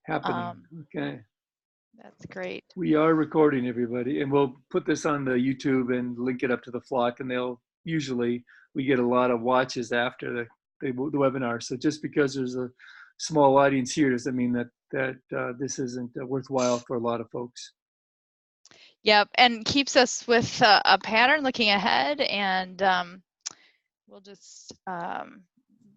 happening. Okay. That's great. We are recording, everybody, and we'll put this on the YouTube and link it up to the flock, and they'll usually, we get a lot of watches after the webinar. So just because there's a small audience here doesn't mean that this isn't worthwhile for a lot of folks. Yep, and keeps us with a pattern looking ahead, and we'll just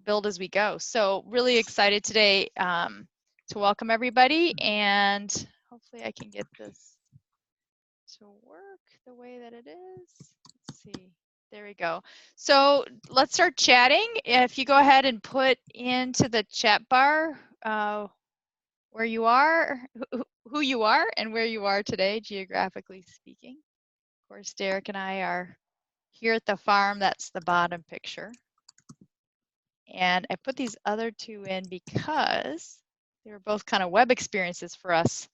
build as we go. So really excited today to welcome everybody, and hopefully I can get this to work the way that it is. Let's see. There we go. So let's start chatting. If you go ahead and put into the chat bar where you are, who you are, and where you are today, geographically speaking. Of course, Derek and I are here at the farm. That's the bottom picture. And I put these other two in because they were both kind of web experiences for us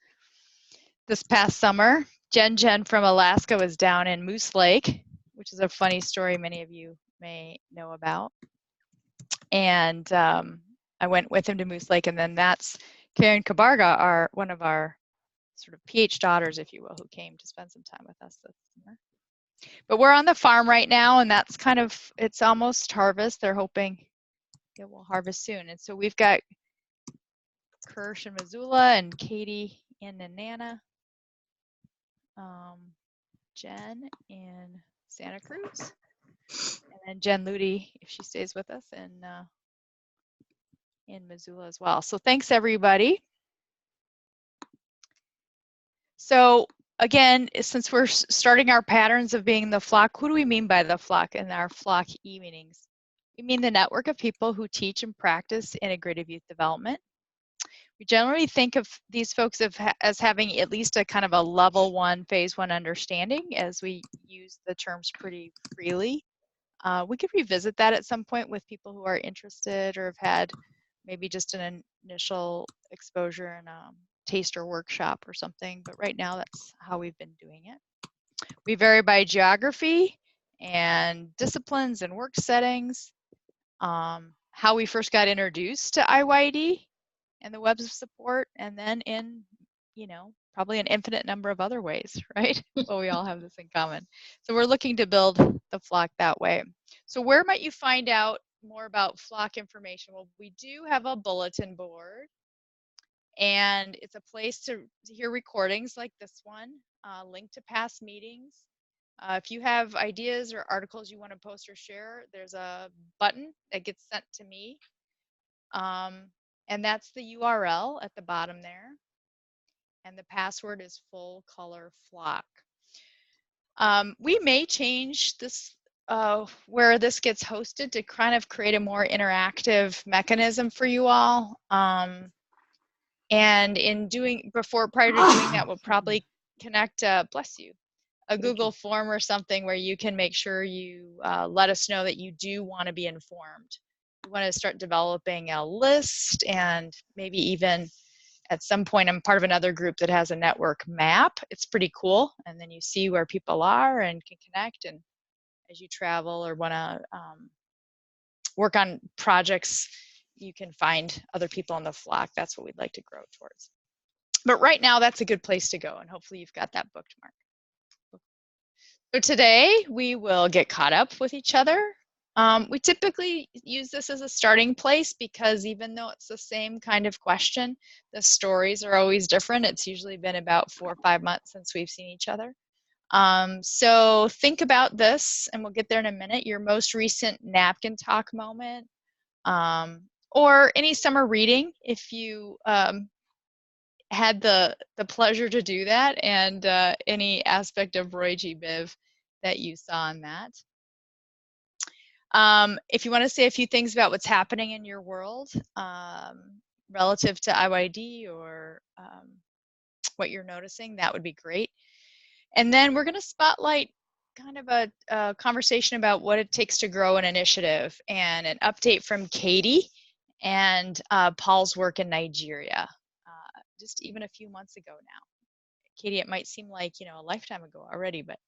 this past summer. Jen from Alaska was down in Moose Lake, which is a funny story many of you may know about. And I went with him to Moose Lake, and then that's Karen Kabarga, one of our sort of PH daughters, if you will, who came to spend some time with us this summer. But we're on the farm right now, and that's kind of, it's almost harvest. They're hoping it will harvest soon. And so we've got Kirsch in Missoula and Katie in Nenana, Jen in Santa Cruz, and then Jen Ludi, if she stays with us, in Missoula as well. So thanks, everybody. So again, since we're starting our patterns of being the flock, who do we mean by the flock in our flock e-meetings? We mean the network of people who teach and practice integrative youth development. We generally think of these folks as having at least a kind of a level 1, phase 1 understanding, as we use the terms pretty freely. We could revisit that at some point with people who are interested or have had maybe just an initial exposure in a taster workshop or something, but right now that's how we've been doing it. We vary by geography and disciplines and work settings, how we first got introduced to IYD and the webs of support, and then in, probably an infinite number of other ways, right? Well, we all have this in common. So we're looking to build the flock that way. So where might you find out more about flock information? Well, we do have a bulletin board, and it's a place to hear recordings like this one, link to past meetings. If you have ideas or articles you want to post or share, there's a button that gets sent to me. And that's the URL at the bottom there. And the password is full color flock. We may change this where this gets hosted to kind of create a more interactive mechanism for you all. And prior to doing that, we'll probably connect, bless you, a Google form or something where you can make sure you let us know that you do want to be informed. We want to start developing a list, and maybe even at some point I'm part of another group that has a network map. It's pretty cool, and then you see where people are and can connect, and as you travel or want to work on projects, you can find other people on the flock. That's what we'd like to grow towards. But right now, that's a good place to go, and hopefully you've got that booked, Mark. So today, we will get caught up with each other. We typically use this as a starting place because even though it's the same kind of question, the stories are always different. It's usually been about 4 or 5 months since we've seen each other. So think about this, and we'll get there in a minute, your most recent napkin talk moment, or any summer reading if you had the pleasure to do that, and any aspect of Roy G. Biv that you saw in that. If you want to say a few things about what's happening in your world relative to IYD or what you're noticing, that would be great. And then we're going to spotlight kind of a conversation about what it takes to grow an initiative, and an update from Katie and Paul's work in Nigeria, just even a few months ago now. Katie, it might seem like, a lifetime ago already, but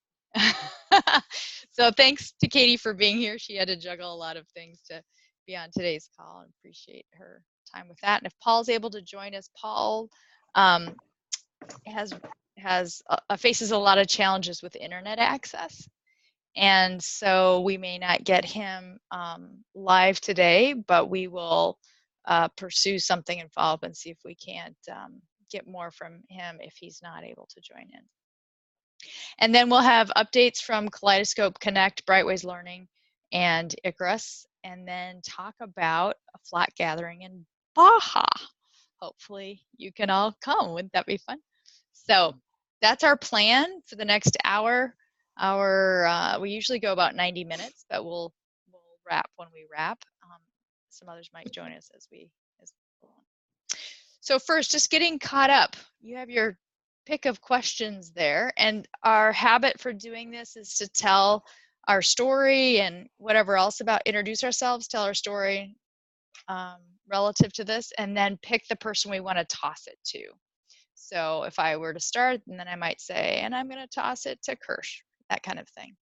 so thanks to Katie for being here. She had to juggle a lot of things to be on today's call, and appreciate her time with that. And if Paul's able to join us, Paul um, faces a lot of challenges with internet access. And so we may not get him live today, but we will pursue something and follow up and see if we can't get more from him if he's not able to join in. And then we'll have updates from Kaleidoscope Connect, Brightways Learning, and Icarus, and then talk about a flock gathering in Baja. Hopefully you can all come. Wouldn't that be fun? So that's our plan for the next hour. We usually go about 90 minutes, but we'll wrap when we wrap. Some others might join us as we go on. So first, just getting caught up. You have your pick of questions there, and our habit for doing this is to tell our story and whatever else about, introduce ourselves, tell our story relative to this, and then pick the person we want to toss it to. So if I were to start, and then I might say, and I'm going to toss it to Kirsch, that kind of thing.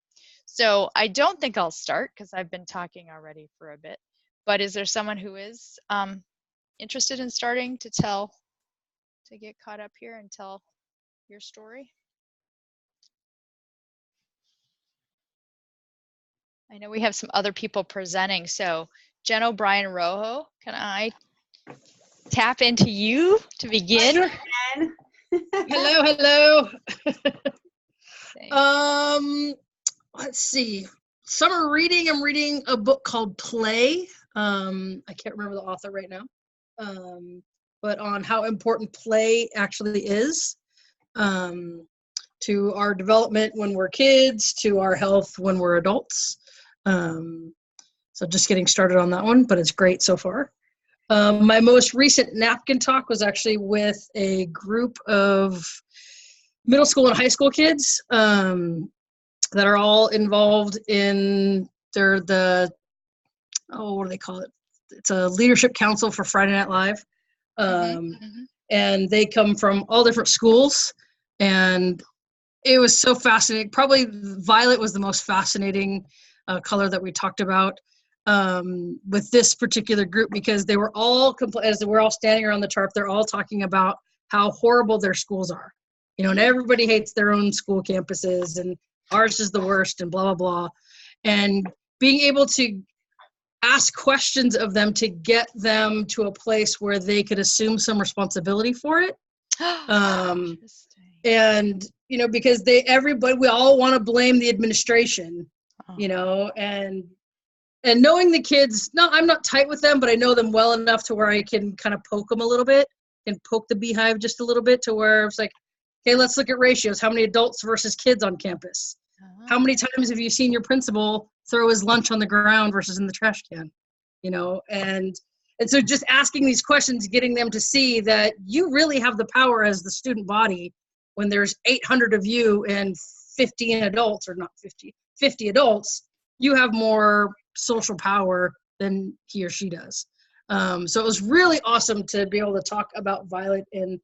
So I don't think I'll start because I've been talking already for a bit, but is there someone who is interested in starting to get caught up here and tell your story? I know we have some other people presenting. So Jen O'Brien Rojo, can I tap into you to begin? Sure. Hello. Let's see. Summer reading. I'm reading a book called Play. I can't remember the author right now. But on how important play actually is to our development when we're kids, to our health when we're adults. So just getting started on that one, but it's great so far. My most recent napkin talk was actually with a group of middle school and high school kids that are all involved in what do they call it? It's a leadership council for Friday Night Live. And they come from all different schools, and it was so fascinating. Probably violet was the most fascinating color that we talked about with this particular group, because they were all, as we're all standing around the tarp, they're all talking about how horrible their schools are, and everybody hates their own school campuses, and ours is the worst, and blah, blah, blah. And being able to ask questions of them to get them to a place where they could assume some responsibility for it. And, because we all want to blame the administration, and knowing the kids, no, I'm not tight with them, but I know them well enough to where I can kind of poke them a little bit and poke the beehive just a little bit, to where it's like, okay, let's look at ratios. How many adults versus kids on campus? How many times have you seen your principal throw his lunch on the ground versus in the trash can? And so just asking these questions, getting them to see that you really have the power as the student body when there's 800 of you and 15 adults, or not 50 adults, you have more social power than he or she does. So it was really awesome to be able to talk about Violet in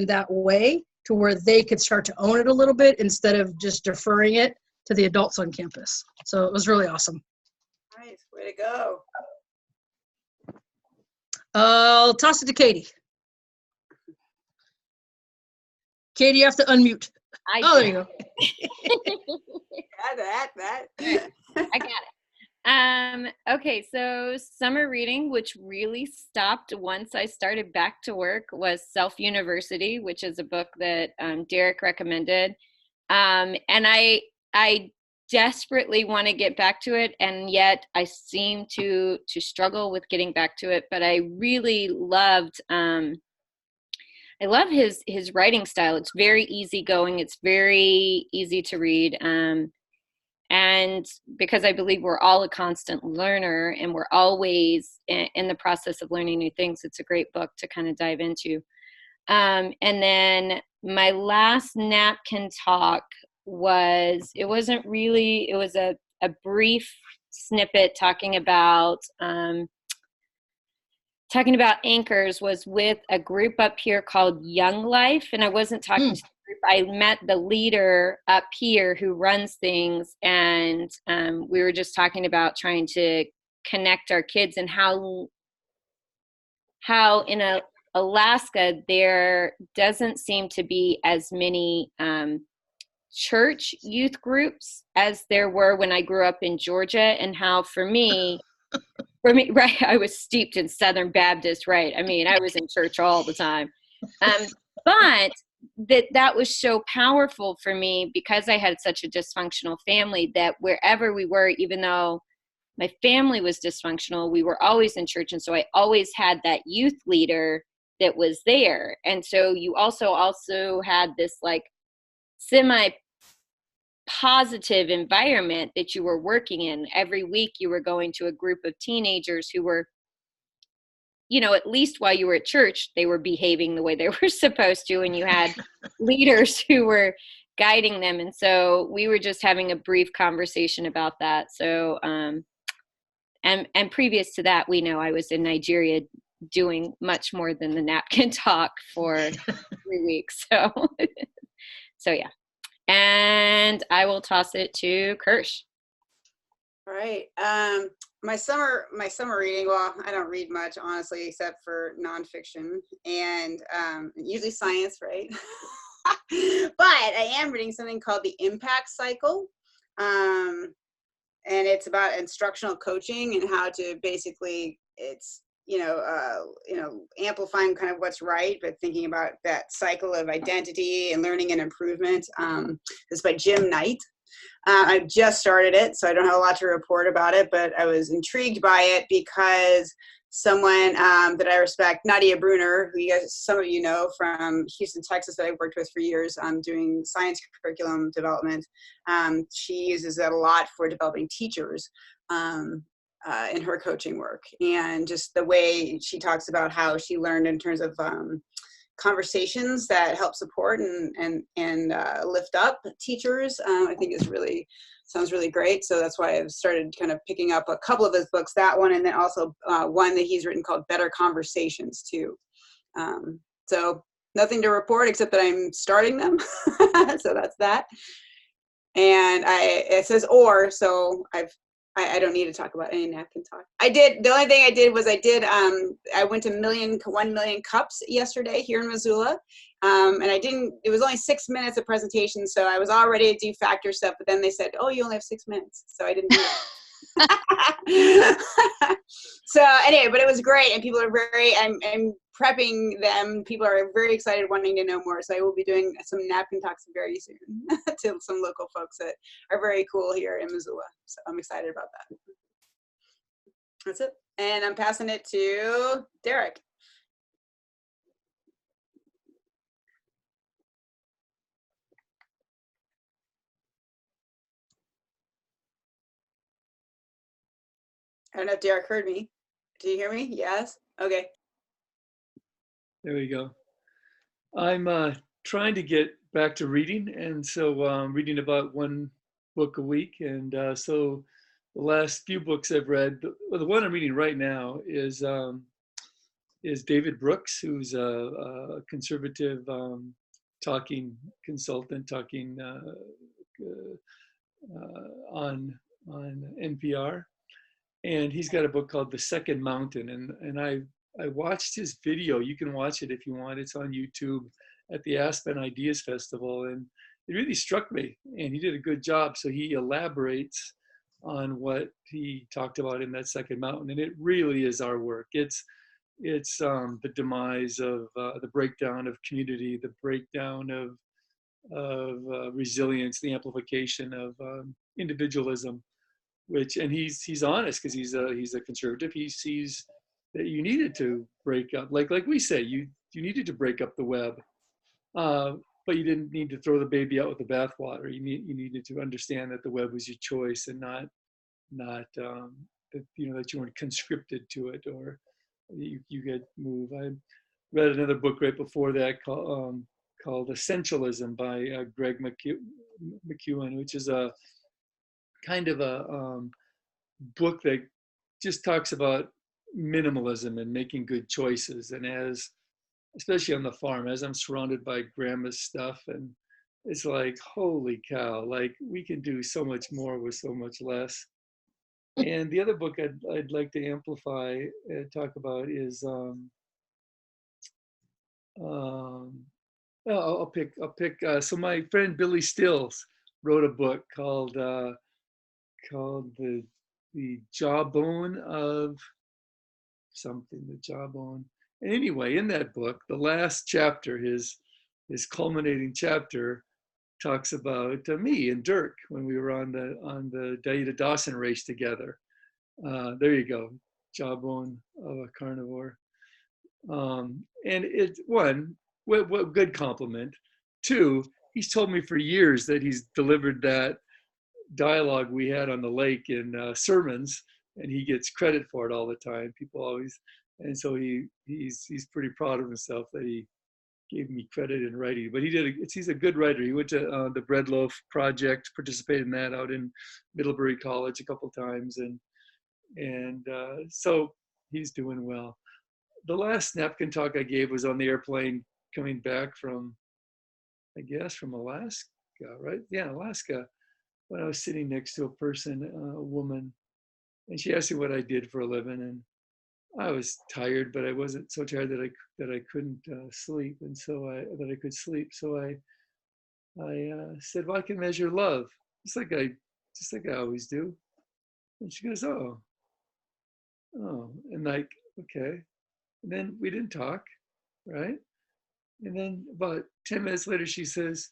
that way, to where they could start to own it a little bit instead of just deferring it to the adults on campus. So it was really awesome. Nice, way to go. I'll toss it to Katie. Katie, you have to unmute. There you go. that. I got it. Okay, so summer reading, which really stopped once I started back to work, was Self University, which is a book that Derek recommended. And I desperately want to get back to it, and yet I seem to struggle with getting back to it. But I really loved I love his writing style. It's very easygoing. It's very easy to read. And because I believe we're all a constant learner and we're always in the process of learning new things, it's a great book to kind of dive into. And then my last napkin talk was a brief snippet talking about anchors, was with a group up here called Young Life. And I wasn't talking to the group. I met the leader up here who runs things. And we were just talking about trying to connect our kids and how how in Alaska there doesn't seem to be as many church youth groups as there were when I grew up in Georgia, and how for me, right, I was steeped in Southern Baptist, right? I mean, I was in church all the time. But that was so powerful for me because I had such a dysfunctional family, that wherever we were, even though my family was dysfunctional, we were always in church. And so I always had that youth leader that was there. And so you also had this like semi positive environment that you were working in. Every week you were going to a group of teenagers who were, at least while you were at church, they were behaving the way they were supposed to, and you had leaders who were guiding them. And so we were just having a brief conversation about that. So and previous to that, we know I was in Nigeria doing much more than the napkin talk for 3 weeks. So yeah. And I will toss it to Kirsch. All right. My summer reading, well, I don't read much, honestly, except for nonfiction and usually science, right? But I am reading something called The Impact Cycle. And it's about instructional coaching and how to basically, it's, amplifying kind of what's right, but thinking about that cycle of identity and learning and improvement. This is by Jim Knight. I just started it, so I don't have a lot to report about it, but I was intrigued by it because someone that I respect, Nadia Bruner, who some of you know from Houston, Texas, that I've worked with for years doing science curriculum development. She uses that a lot for developing teachers in her coaching work, and just the way she talks about how she learned in terms of conversations that help support and lift up teachers, I think sounds really great. So that's why I've started kind of picking up a couple of his books, that one, and then also one that he's written called Better Conversations too. So nothing to report except that I'm starting them. So that's that. And it says or, so I don't need to talk about any napkin talk. The only thing I did was I went to 1 million cups yesterday here in Missoula. And it was only 6 minutes of presentation. So I was all ready to do factor stuff, but then they said, oh, you only have 6 minutes. So I didn't do it. So anyway, but it was great. And people are I'm prepping them. People are very excited, wanting to know more. So I will be doing some napkin talks very soon to some local folks that are very cool here in Missoula. So I'm excited about that. That's it. And I'm passing it to Derek. I don't know if Derek heard me. Do you hear me? Yes? Okay. There we go. I'm trying to get back to reading, and so I'm reading about one book a week. And so the last few books I've read, the one I'm reading right now is David Brooks, who's a conservative talking consultant, talking on NPR. And he's got a book called The Second Mountain. And I watched his video. You can watch it if you want. It's on YouTube at the Aspen Ideas Festival. And it really struck me. And he did a good job. So he elaborates on what he talked about in that second mountain. And it really is our work. It's the demise of the breakdown of community, the breakdown of resilience, the amplification of individualism. And he's honest because he's a conservative. He sees that you needed to break up, like we say, you needed to break up the web, but you didn't need to throw the baby out with the bathwater. You needed to understand that the web was your choice and not that you weren't conscripted to it or you get moved. I read another book right before that called Essentialism by Greg McEwen, which is a kind of a book that just talks about minimalism and making good choices. And especially on the farm, as I'm surrounded by grandma's stuff, and it's like, holy cow, like we can do so much more with so much less. And the other book I'd like to amplify, talk about is I'll pick. So my friend Billy Stills wrote a book called the Jawbone of something. The Jawbone. And anyway, in that book, the last chapter, his culminating chapter, talks about me and Dirk when we were on the Daida Dawson race together. There you go, Jawbone of a carnivore. And it's one, what good compliment. Two, he's told me for years that he's delivered that dialogue we had on the lake in sermons, and he gets credit for it all the time. People always, and so he's pretty proud of himself that he gave me credit in writing. But he's a good writer. He went to the Bread Loaf Project, participated in that out in Middlebury College a couple times, and so he's doing well. The last napkin talk I gave was on the airplane coming back from, I guess, from Alaska, right? Yeah, Alaska. When I was sitting next to a person, a woman, and she asked me what I did for a living, and I was tired, but I wasn't so tired that I couldn't sleep, and so I could sleep. So I said, "Well, I can measure love, just like I always do." And she goes, "Oh, and like, okay." And then we didn't talk, right? And then about 10 minutes later, she says,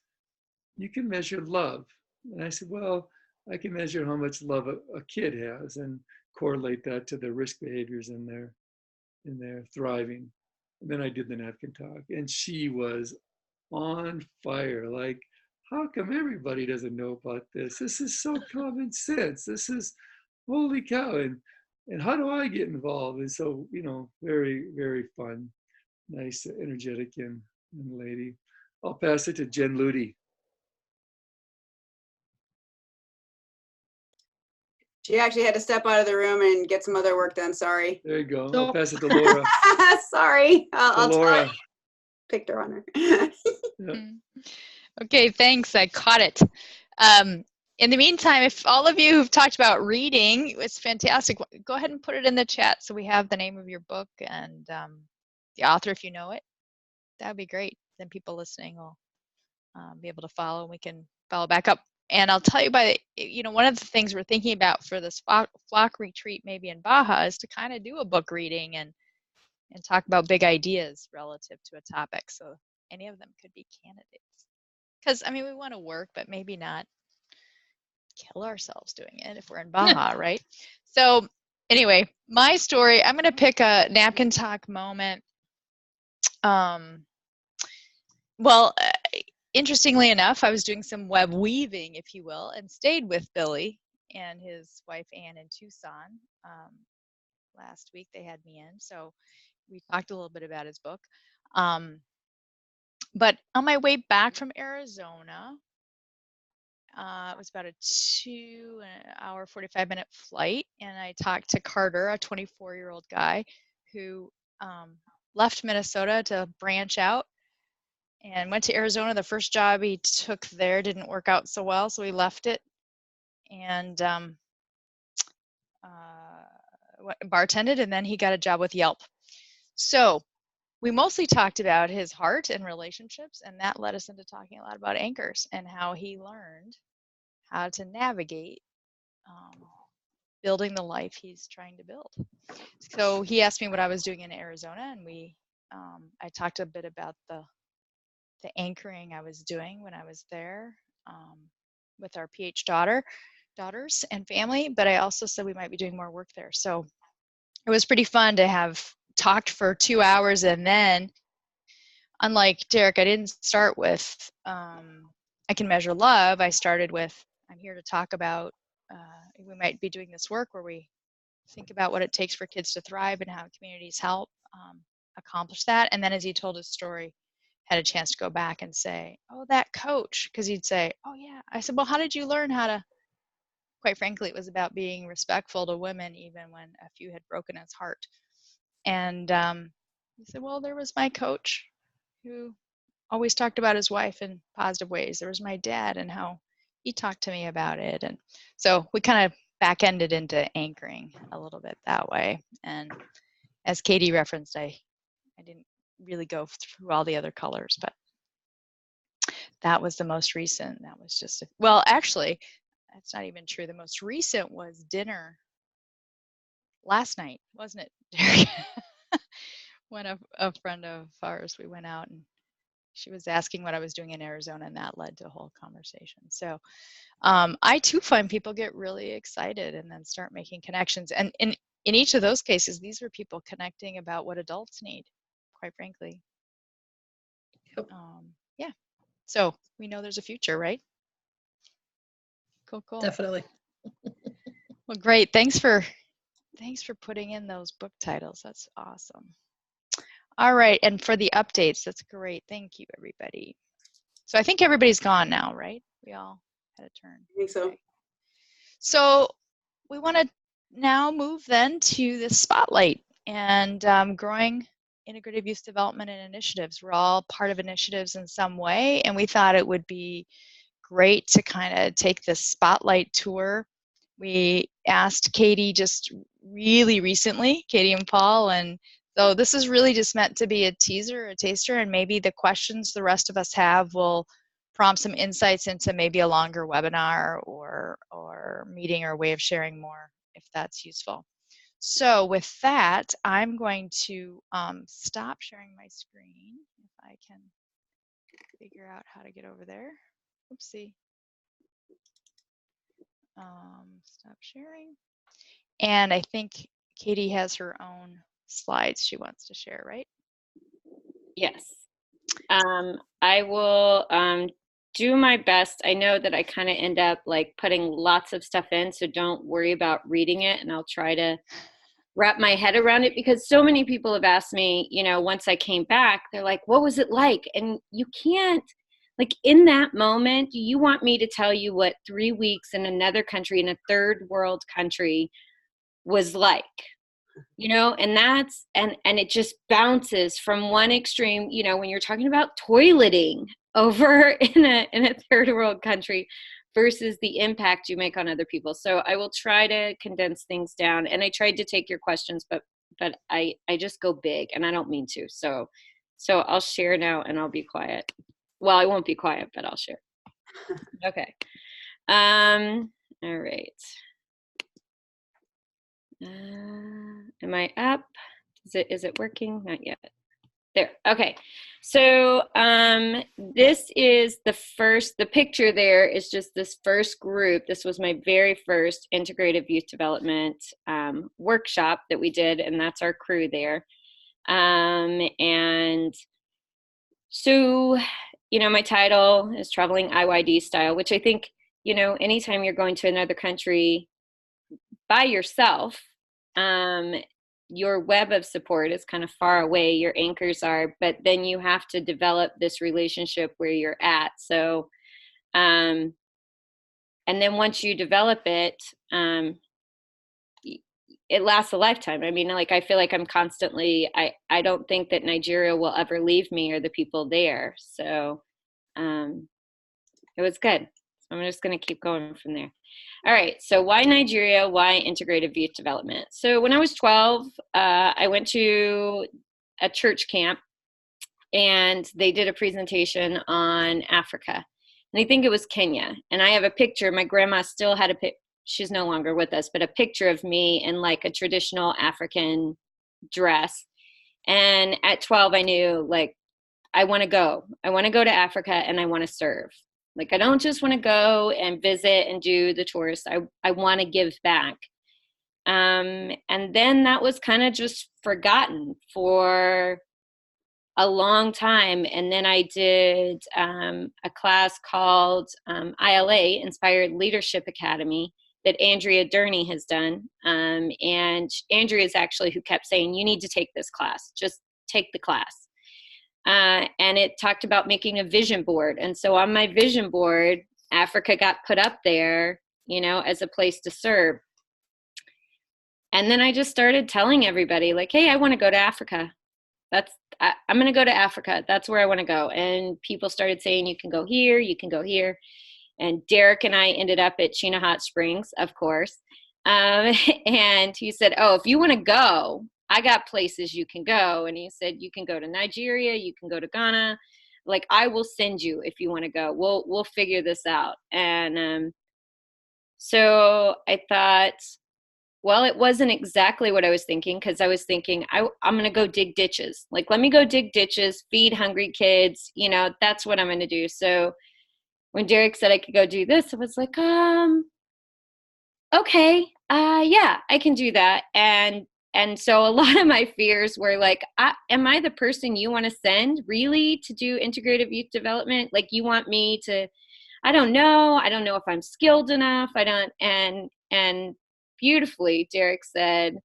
"You can measure love." And I said, "Well, I can measure how much love a kid has and correlate that to the risk behaviors in their thriving." And then I did the napkin talk, and she was on fire. Like, how come everybody doesn't know about this? This is so common sense. This is holy cow. And how do I get involved? And so, very, very fun, nice, energetic young lady. I'll pass it to Jen Ludy. She actually had to step out of the room and get some other work done. Sorry. There you go. So- I'll pass it to Laura. Sorry. I'll tell Laura. her. Picked her on her. Yeah. Okay, thanks. I caught it. In the meantime, if all of you who've talked about reading, it's fantastic. Go ahead and put it in the chat so we have the name of your book and the author if you know it. That would be great. Then people listening will be able to follow, and we can follow back up. And I'll tell you one of the things we're thinking about for this flock retreat maybe in Baja is to kind of do a book reading and talk about big ideas relative to a topic. So any of them could be candidates. Because, we want to work, but maybe not kill ourselves doing it if we're in Baja, right? So anyway, my story, I'm going to pick a napkin talk moment. Interestingly enough, I was doing some web weaving, if you will, and stayed with Billy and his wife Ann in Tucson. Last week they had me in, so we talked a little bit about his book. But on my way back from Arizona, it was about a 2-hour, 45-minute flight, and I talked to Carter, a 24-year-old guy who left Minnesota to branch out and went to Arizona. The first job he took there didn't work out so well, so he left it and bartended, and then he got a job with Yelp. So we mostly talked about his heart and relationships, and that led us into talking a lot about anchors and how he learned how to navigate building the life he's trying to build. So he asked me what I was doing in Arizona, and I talked a bit about the anchoring I was doing when I was there with our PH daughters and family, but I also said we might be doing more work there. So it was pretty fun to have talked for 2 hours, and then, unlike Derek, I didn't start with I can measure love. I started with I'm here to talk about we might be doing this work where we think about what it takes for kids to thrive and how communities help accomplish that. And then as he told his story, had a chance to go back and say, "Oh, that coach," because he'd say, "Oh yeah." I said, "Well, how did you learn how to?" Quite frankly, it was about being respectful to women, even when a few had broken his heart. And he said, "Well, there was my coach who always talked about his wife in positive ways. There was my dad and how he talked to me about it." And so we kind of back-ended into anchoring a little bit that way. And as Katie referenced, I didn't really go through all the other colors, but that was the most recent. That was just, well, actually, that's not even true. The most recent was dinner last night, wasn't it, Derek? When a friend of ours, we went out and she was asking what I was doing in Arizona, and that led to a whole conversation. So I too find people get really excited and then start making connections. And in each of those cases, these were people connecting about what adults need, quite frankly. Yep. Yeah. So we know there's a future, right? Cool, cool. Definitely. Well, great. Thanks for putting in those book titles. That's awesome. All right, and for the updates, that's great. Thank you, everybody. So I think everybody's gone now, right? We all had a turn. I think so. Okay. So we want to now move then to the spotlight and growing integrative youth development and initiatives. We're all part of initiatives in some way, and we thought it would be great to kind of take this spotlight tour. We asked Katie just really recently, Katie and Paul, and so this is really just meant to be a teaser, a taster, and maybe the questions the rest of us have will prompt some insights into maybe a longer webinar or meeting or way of sharing more if that's useful. So with that, I'm going to stop sharing my screen if I can figure out how to get over there. Oopsie. Stop sharing. And I think Katie has her own slides she wants to share, right? Yes. I will do my best. I know that I kind of end up like putting lots of stuff in, so don't worry about reading it, and I'll try to wrap my head around it, because so many people have asked me, you know, once I came back, they're like, what was it like? And you can't, like, in that moment, you want me to tell you what 3 weeks in another country, in a third world country, was like, you know, and that's, and it just bounces from one extreme, you know, when you're talking about toileting over in a third world country versus the impact you make on other people. So I will try to condense things down, and I tried to take your questions, but I just go big, and I don't mean to. So I'll share now, and I'll be quiet. Well, I won't be quiet, but I'll share. Okay. All right. Am I up? Is it working? Not yet. There. Okay. So this is the picture there is just this first group. This was my very first integrative youth development workshop that we did, and that's our crew there. And so, you know, my title is Traveling IYD Style, which I think, you know, anytime you're going to another country by yourself, your web of support is kind of far away, your anchors are, but then you have to develop this relationship where you're at. So, and then once you develop it, it lasts a lifetime. I mean, like, I feel like I'm constantly, I don't think that Nigeria will ever leave me or the people there. So it was good. So I'm just going to keep going from there. All right. So why Nigeria? Why integrative youth development? So when I was 12, I went to a church camp, and they did a presentation on Africa. And I think it was Kenya. And I have a picture. My grandma still had a picture. She's no longer with us, but a picture of me in like a traditional African dress. And at 12, I knew, like, I want to go. I want to go to Africa, and I want to serve. Like, I don't just want to go and visit and do the tourist. I want to give back. And then that was kind of just forgotten for a long time. And then I did a class called ILA, Inspired Leadership Academy, that Andrea Durney has done. And Andrea is actually who kept saying, you need to take this class, just take the class. And it talked about making a vision board. And so on my vision board, Africa got put up there, you know, as a place to serve. And then I just started telling everybody, like, hey, I want to go to Africa. I'm going to go to Africa. That's where I want to go. And people started saying, you can go here, you can go here. And Derek and I ended up at Chena Hot Springs, of course. And he said, oh, if you want to go, I got places you can go. And he said, you can go to Nigeria, you can go to Ghana. Like, I will send you if you want to go. We'll figure this out. And so I thought, well, it wasn't exactly what I was thinking, because I was thinking, I'm going to go dig ditches. Like, let me go dig ditches, feed hungry kids. You know, that's what I'm going to do. So when Derek said I could go do this, I was like, okay, yeah, I can do that. And so a lot of my fears were like, am I the person you want to send really to do integrative youth development? Like, you want me to, I don't know if I'm skilled enough. And beautifully, Derek said,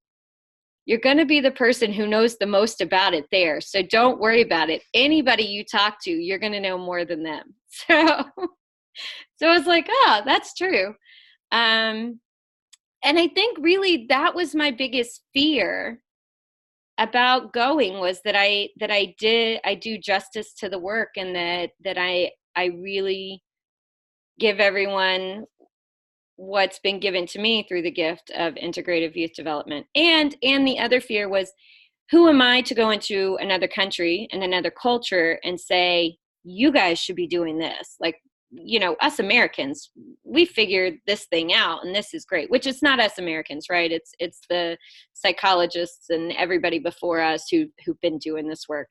you're going to be the person who knows the most about it there. So don't worry about it. Anybody you talk to, you're going to know more than them. So I was like, oh, that's true. And I think really that was my biggest fear about going, was that I do justice to the work, and that I really give everyone what's been given to me through the gift of integrative youth development. And the other fear was, who am I to go into another country and another culture and say, you guys should be doing this? Like, you know, us Americans, we figured this thing out and this is great, which it's not us Americans, right? It's the psychologists and everybody before us who've been doing this work.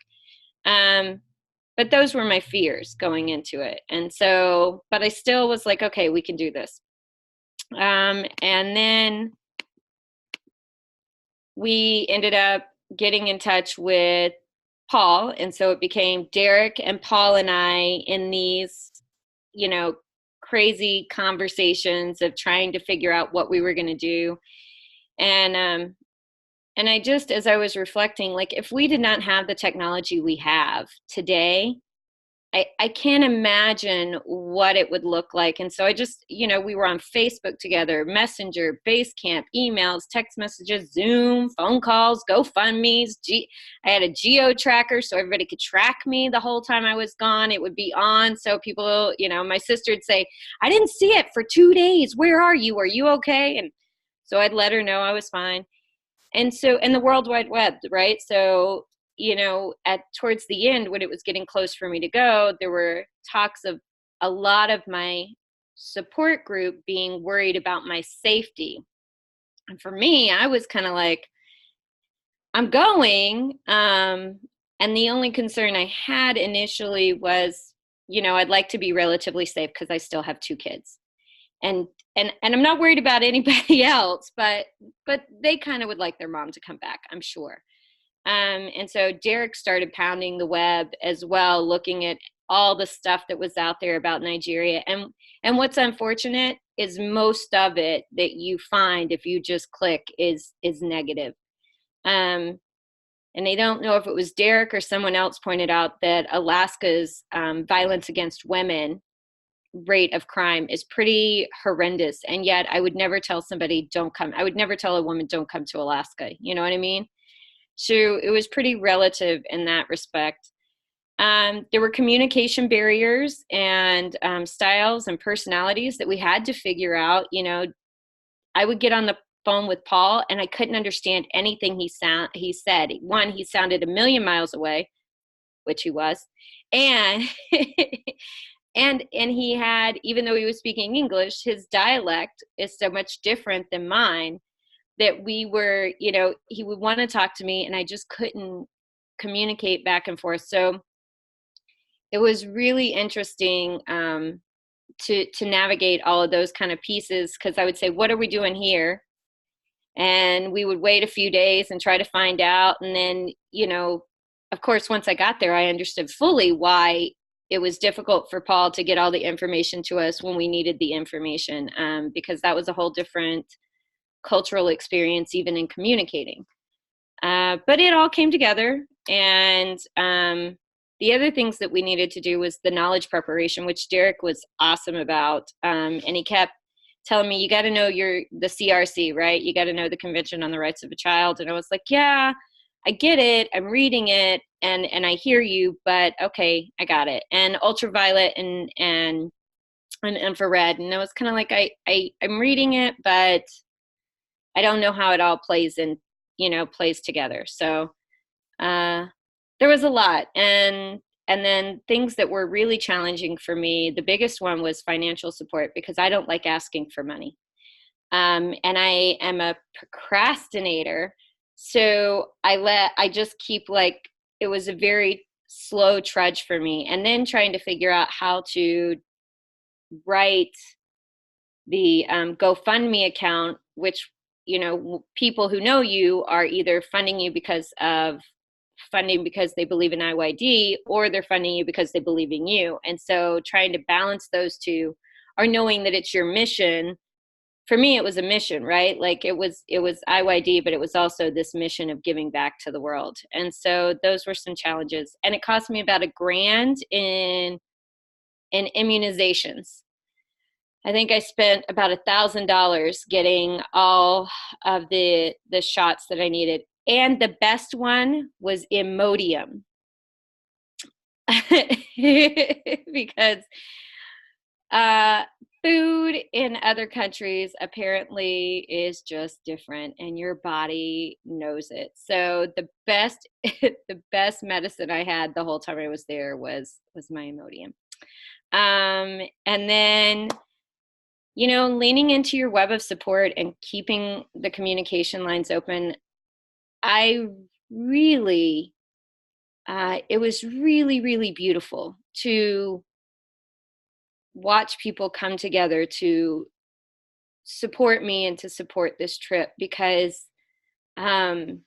But those were my fears going into it. And so, but I still was like, okay, we can do this. And then we ended up getting in touch with Paul. And so it became Derek and Paul and I in these, you know, crazy conversations of trying to figure out what we were going to do. And I just, as I was reflecting, like, if we did not have the technology we have today, I can't imagine what it would look like. And so I just, you know, we were on Facebook together, Messenger, Basecamp, emails, text messages, Zoom, phone calls, GoFundMes. I had a geo tracker so everybody could track me the whole time I was gone. It would be on. So people, you know, my sister would say, I didn't see it for 2 days. Where are you? Are you okay? And so I'd let her know I was fine. And so, and the World Wide Web, right? So, you know, towards the end, when it was getting close for me to go, there were talks of a lot of my support group being worried about my safety. And for me, I was kind of like, I'm going. And the only concern I had initially was, you know, I'd like to be relatively safe because I still have 2 kids. And I'm not worried about anybody else, but they kind of would like their mom to come back, I'm sure. And so Derek started pounding the web as well, looking at all the stuff that was out there about Nigeria. And what's unfortunate is most of it that you find, if you just click, is negative. And I don't know if it was Derek or someone else pointed out that Alaska's violence against women rate of crime is pretty horrendous. And yet I would never tell somebody, don't come. I would never tell a woman, don't come to Alaska. You know what I mean? So it was pretty relative in that respect. There were communication barriers and styles and personalities that we had to figure out. You know, I would get on the phone with Paul and I couldn't understand anything he said. One, he sounded a million miles away, which he was. And and he had, even though he was speaking English, his dialect is so much different than mine that we were, you know, he would want to talk to me and I just couldn't communicate back and forth. So it was really interesting to navigate all of those kind of pieces, because I would say, what are we doing here? And we would wait a few days and try to find out. And then, you know, of course, once I got there, I understood fully why it was difficult for Paul to get all the information to us when we needed the information, because that was a whole different cultural experience, even in communicating. But it all came together. And the other things that we needed to do was the knowledge preparation, which Derek was awesome about. And he kept telling me, you got to know the CRC, right? You got to know the Convention on the Rights of a Child. And I was like, yeah, I get it. I'm reading it and I hear you, but okay, I got it. And ultraviolet and infrared. And I was kind of like, I'm reading it, but I don't know how it all plays in plays together. So there was a lot. And then things that were really challenging for me, the biggest one was financial support, because I don't like asking for money. And I am a procrastinator. So I just keep it was a very slow trudge for me. And then trying to figure out how to write the GoFundMe account, which, people who know you are either funding you because they believe in IYD, or they're funding you because they believe in you. And so trying to balance those two, or knowing that it's your mission. For me, it was a mission, right? It was IYD, but it was also this mission of giving back to the world. And so those were some challenges. And it cost me about $1,000 in immunizations. I think I spent about $1,000 getting all of the shots that I needed. And the best one was Imodium. Because food in other countries apparently is just different, and your body knows it. So the best medicine I had the whole time I was there was my Imodium. And then, leaning into your web of support and keeping the communication lines open. I really, it was really, really beautiful to watch people come together to support me and to support this trip, because to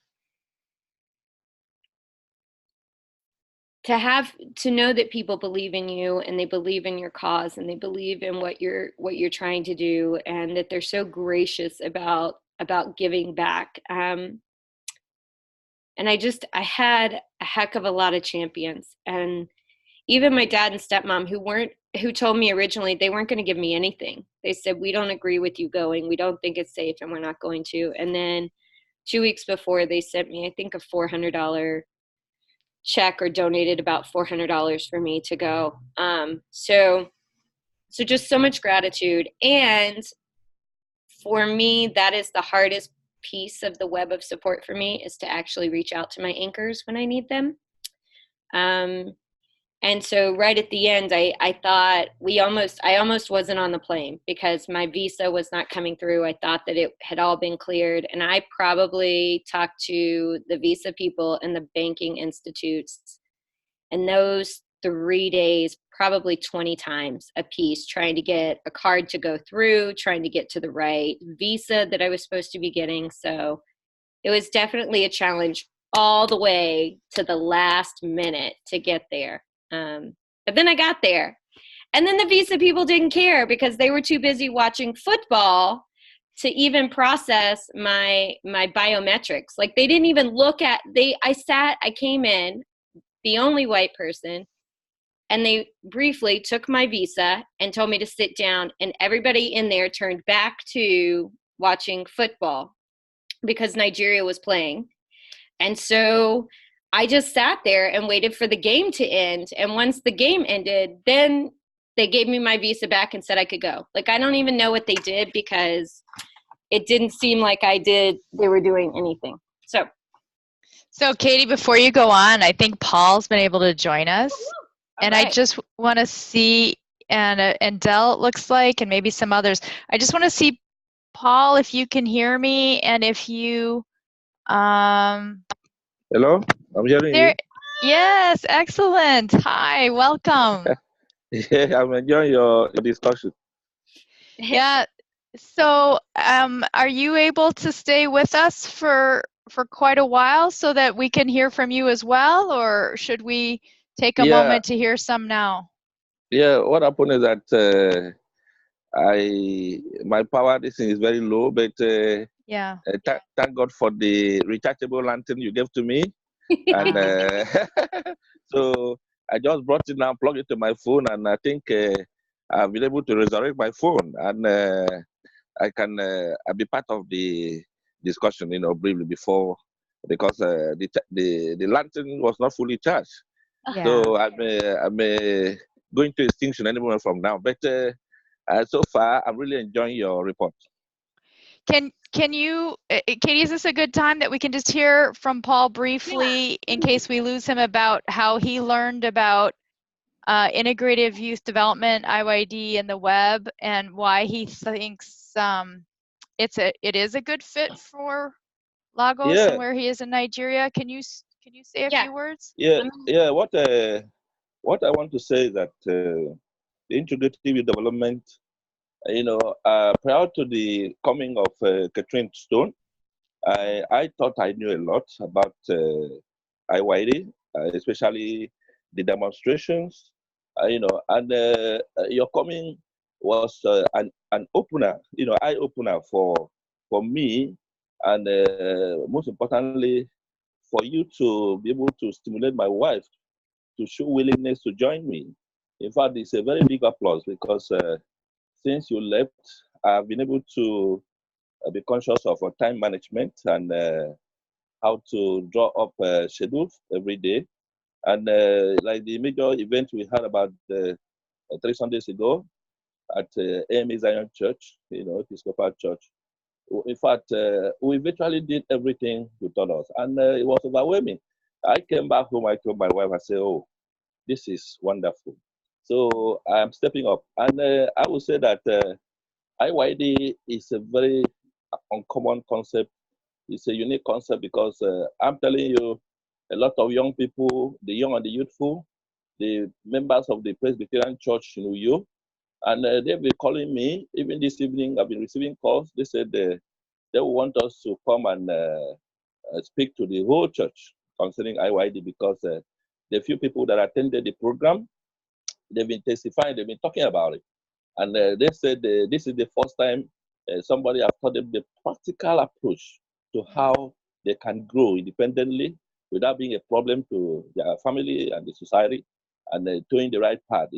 know that people believe in you, and they believe in your cause, and they believe in what you're trying to do, and that they're so gracious about giving back. And I had a heck of a lot of champions. And even my dad and stepmom, who told me originally they weren't going to give me anything. They said, we don't agree with you going. We don't think it's safe, and we're not going to. And then 2 weeks before, they sent me, I think, a $400 check, or donated about $400 for me to go. So just so much gratitude. And for me, that is the hardest piece of the web of support for me, is to actually reach out to my anchors when I need them. And so right at the end, I thought I almost wasn't on the plane, because my visa was not coming through. I thought that it had all been cleared. And I probably talked to the visa people and the banking institutes, and those 3 days, probably 20 times a piece, trying to get a card to go through, trying to get to the right visa that I was supposed to be getting. So it was definitely a challenge all the way to the last minute to get there. But then I got there, and then the visa people didn't care, because they were too busy watching football to even process my biometrics. They didn't even look at, I came in, the only white person, and they briefly took my visa and told me to sit down, and everybody in there turned back to watching football, because Nigeria was playing. And so I just sat there and waited for the game to end. And once the game ended, then they gave me my visa back and said I could go. I don't even know what they did, because it didn't seem like they were doing anything. So Katie, before you go on, I think Paul's been able to join us. And right. I just want to see, and Dell, it looks like, and maybe some others. I just want to see, Paul, if you can hear me, and if you Hello, I'm hearing you. Yes, excellent. Hi, welcome. Yeah, I'm enjoying your discussion. Yeah. So, are you able to stay with us for quite a while so that we can hear from you as well, or should we take a moment to hear some now? Yeah, what happened is that my power this thing is very low, but thank God for the rechargeable lantern you gave to me. And so I just brought it now, plugged it to my phone, and I think I've been able to resurrect my phone, and I can I'll be part of the discussion, briefly before, because the lantern was not fully charged. Yeah. So I'm going to extinction any moment from now. But so far, I'm really enjoying your report. Can can you, Katie, is this a good time that we can just hear from Paul briefly in case we lose him about how he learned about integrative youth development, IYD, and the web, and why he thinks it is a good fit for Lagos and where he is in Nigeria? Can you say a few words? Yeah. What I want to say is that the integrative youth development, prior to the coming of Catherine Stone, I thought I knew a lot about IYD, especially the demonstrations, and your coming was an opener, eye opener for me, and most importantly, for you to be able to stimulate my wife to show willingness to join me. In fact, it's a very big applause because since you left, I've been able to be conscious of time management and how to draw up schedules every day. And like the major event we had about 3 Sundays ago at AME Zion Church, Episcopal Church. In fact, we virtually did everything you told us, and it was overwhelming. I came back home, I told my wife, I said, oh, this is wonderful. So I'm stepping up. And I would say that IYD is a very uncommon concept. It's a unique concept because I'm telling you, a lot of young people, the young and the youthful, the members of the Presbyterian Church in Uyo, and they've been calling me. Even this evening, I've been receiving calls. They said they want us to come and speak to the whole church concerning IYD because the few people that attended the program, they've been testifying, they've been talking about it. And they said this is the first time somebody has taught them the practical approach to how they can grow independently without being a problem to their family and the society, and doing the right path,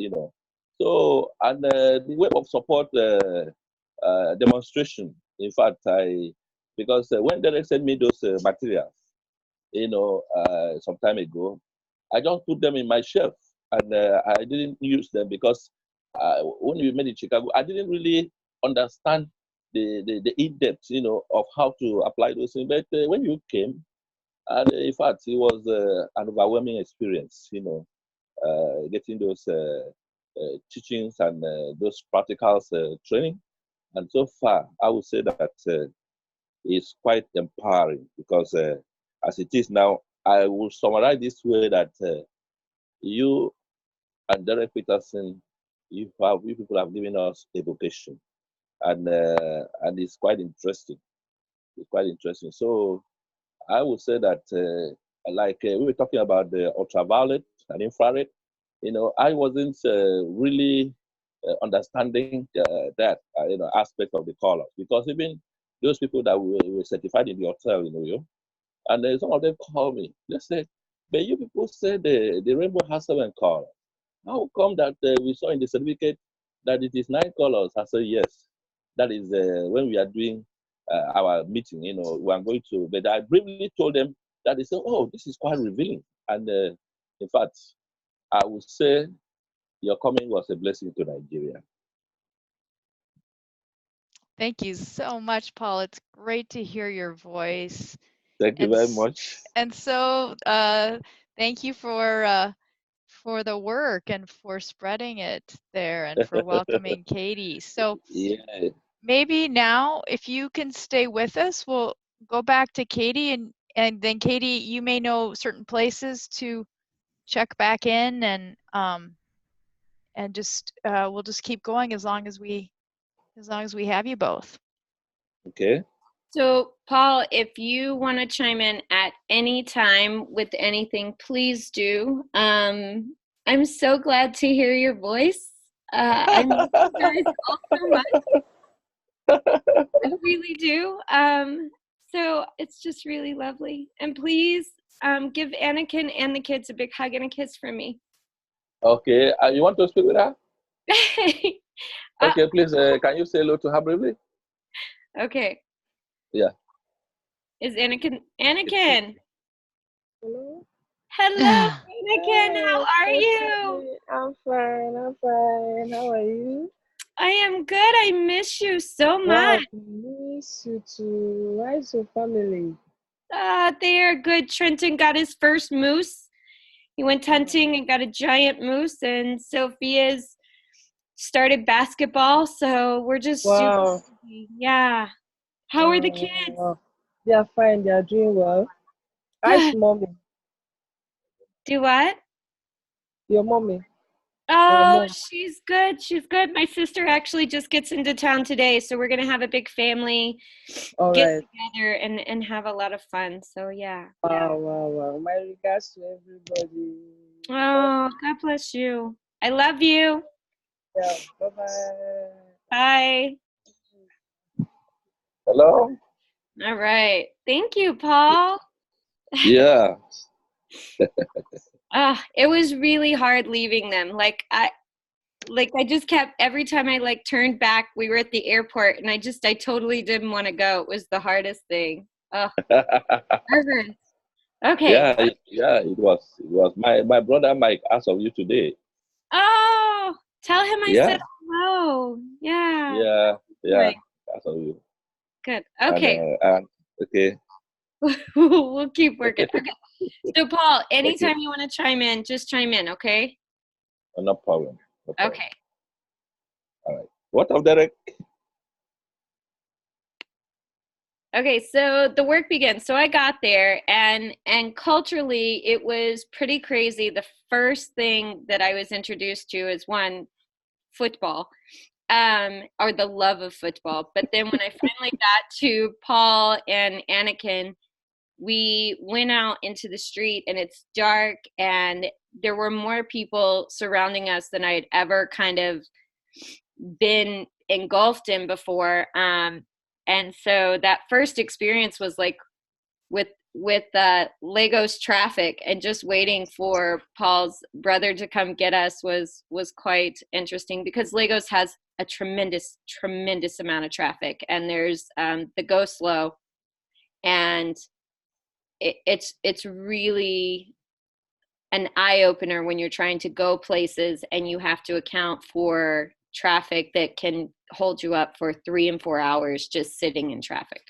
So, and the web of support demonstration, in fact, because when they sent me those materials, some time ago, I just put them in my shelf, and I didn't use them because when we met in Chicago, I didn't really understand the in-depth, of how to apply those things. But when you came, and in fact, it was an overwhelming experience, getting those teachings and those practicals training. And so far, I would say that it's quite empowering because as it is now, I will summarize this way that you and Derek Peterson, you people have given us a vocation, and it's quite interesting. It's quite interesting. So I would say that, we were talking about the ultraviolet and infrared, I wasn't really understanding that aspect of the colors because even those people that were certified in the hotel, and some of them called me. They said, "But you people said the rainbow has 7 colors. How come that we saw in the certificate that it is 9 colors?" I said, "Yes, that is when we are doing our meeting. We are going to." But I briefly told them that they said, "Oh, this is quite revealing." And in fact, I would say your coming was a blessing to Nigeria. Thank you so much, Paul. It's great to hear your voice. Thank you very much. And so thank you for the work and for spreading it there and for welcoming Katie. So maybe now, if you can stay with us, we'll go back to Katie, and then Katie, you may know certain places to check back in, and just we'll just keep going as long as we have you both. Okay. So, Paul, if you want to chime in at any time with anything, please do. I'm so glad to hear your voice. I miss you guys all so much. I really do. So it's just really lovely. And please give Anakin and the kids a big hug and a kiss from me. Okay. You want to speak with her? Okay, please, can you say hello to her briefly? Okay. Yeah. Is Anakin? Anakin! Hello? Hello, Anakin! How are you? I'm fine. How are you? I am good. I miss you so much. Me miss you too. How's your family? They're good. Trenton got his first moose. He went hunting and got a giant moose, and Sophia's started basketball, so we're just super Wow. busy. Yeah. How are the kids? Wow. They are fine. They are doing well. How's Good. mommy? Do what? Your mommy? Your Oh, mom? she's good. She's good. My sister actually just gets into town today, so we're gonna have a big family All get right. together and have a lot of fun. So yeah. Wow, wow, wow. My regards to everybody. Oh, God bless you. I love you. Yeah. Bye-bye. Bye. Hello? All right. Thank you, Paul. Yeah. It was really hard leaving them. I just kept, every time I turned back, we were at the airport and I totally didn't want to go. It was the hardest thing. Oh, Irvin. Okay. Yeah, it was. It was. My brother Mike asked of you today. Oh, tell him I Yeah, said hello. Yeah. yeah, yeah. Right. Asked of you. Good. Okay. And okay. We'll keep working. Okay. So Paul, Okay. anytime you want to chime in, just chime in, okay? No problem. No problem. Okay. All right. What of Derek? Okay, so the work begins. So I got there and culturally it was pretty crazy. The first thing that I was introduced to is one, football, or the love of football. But then when I finally got to Paul and Anakin, we went out into the street and it's dark and there were more people surrounding us than I had ever kind of been engulfed in before. And so that first experience was with Lagos traffic, and just waiting for Paul's brother to come get us was quite interesting, because Lagos has a tremendous amount of traffic, and there's the go slow, and it's really an eye-opener when you're trying to go places and you have to account for traffic that can hold you up for 3 and 4 hours just sitting in traffic.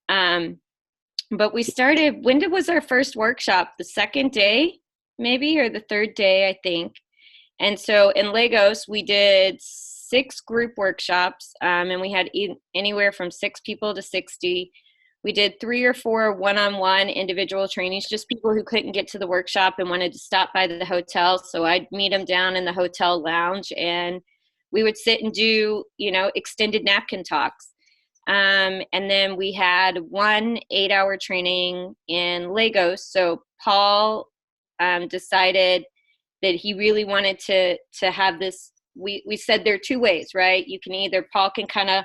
But we started, was our first workshop? The second day, maybe, or the third day, I think. And so in Lagos, we did 6 group workshops, and we had anywhere from 6 people to 60. We did 3 or 4 one-on-one individual trainings, just people who couldn't get to the workshop and wanted to stop by the hotel. So I'd meet them down in the hotel lounge, and we would sit and do, extended napkin talks. And then we had 1 8-hour training in Lagos. So Paul decided that he really wanted to have this. We said there are 2 ways, right? You can either, Paul can kind of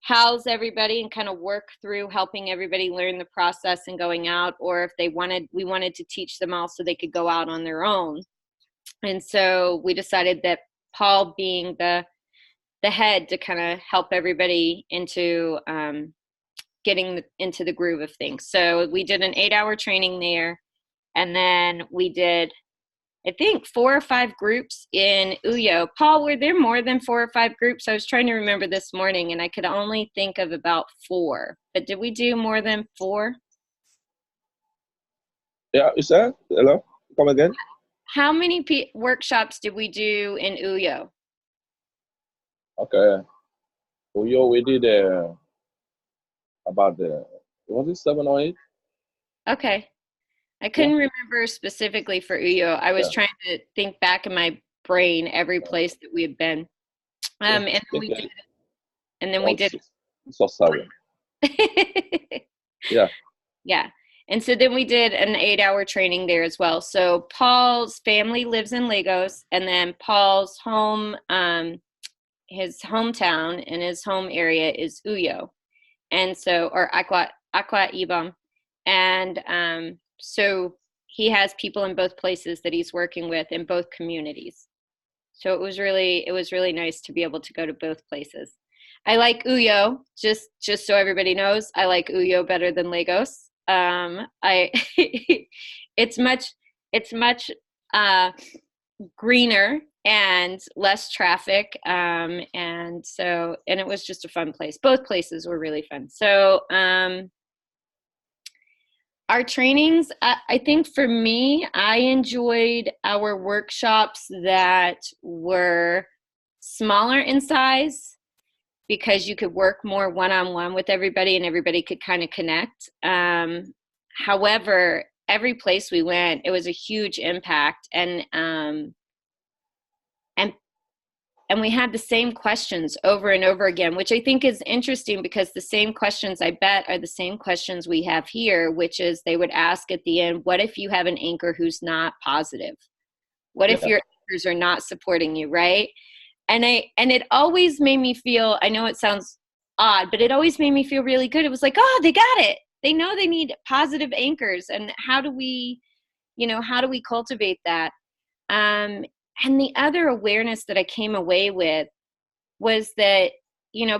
house everybody and kind of work through helping everybody learn the process and going out, or if we wanted to teach them all so they could go out on their own. And so we decided that Paul, being the head, to kind of help everybody into getting into the groove of things. So we did an 8-hour training there, and then we did, I think, 4 or 5 groups in Uyo. Paul, were there more than 4 or 5 groups? I was trying to remember this morning, and I could only think of about 4. But did we do more than 4? Yeah, you said? Hello? Come again? How many workshops did we do in Uyo? Okay. Uyo, we did about was it 7 or 8? Okay. I couldn't remember specifically for Uyo. I was trying to think back in my brain every place that we had been. And then we did. So sorry. Yeah. Yeah. And so then we did an 8-hour training there as well. So Paul's family lives in Lagos, and then Paul's home, his hometown and his home area is Uyo. And so, or Akwa Ibom. And so he has people in both places that he's working with in both communities. So it was really nice to be able to go to both places. I like Uyo, just so everybody knows, I like Uyo better than Lagos. It's much greener and less traffic. And it was just a fun place. Both places were really fun. So our trainings, I think for me, I enjoyed our workshops that were smaller in size, because you could work more one-on-one with everybody and everybody could kind of connect. However, every place we went, it was a huge impact. And we had the same questions over and over again, which I think is interesting, because the same questions, I bet, are the same questions we have here, which is they would ask at the end, what if you have an anchor who's not positive? What if your anchors are not supporting you, right? And it always made me feel, I know it sounds odd, but it always made me feel really good. It was like, oh, they got it. They know they need positive anchors. And how do we cultivate that? And the other awareness that I came away with was that,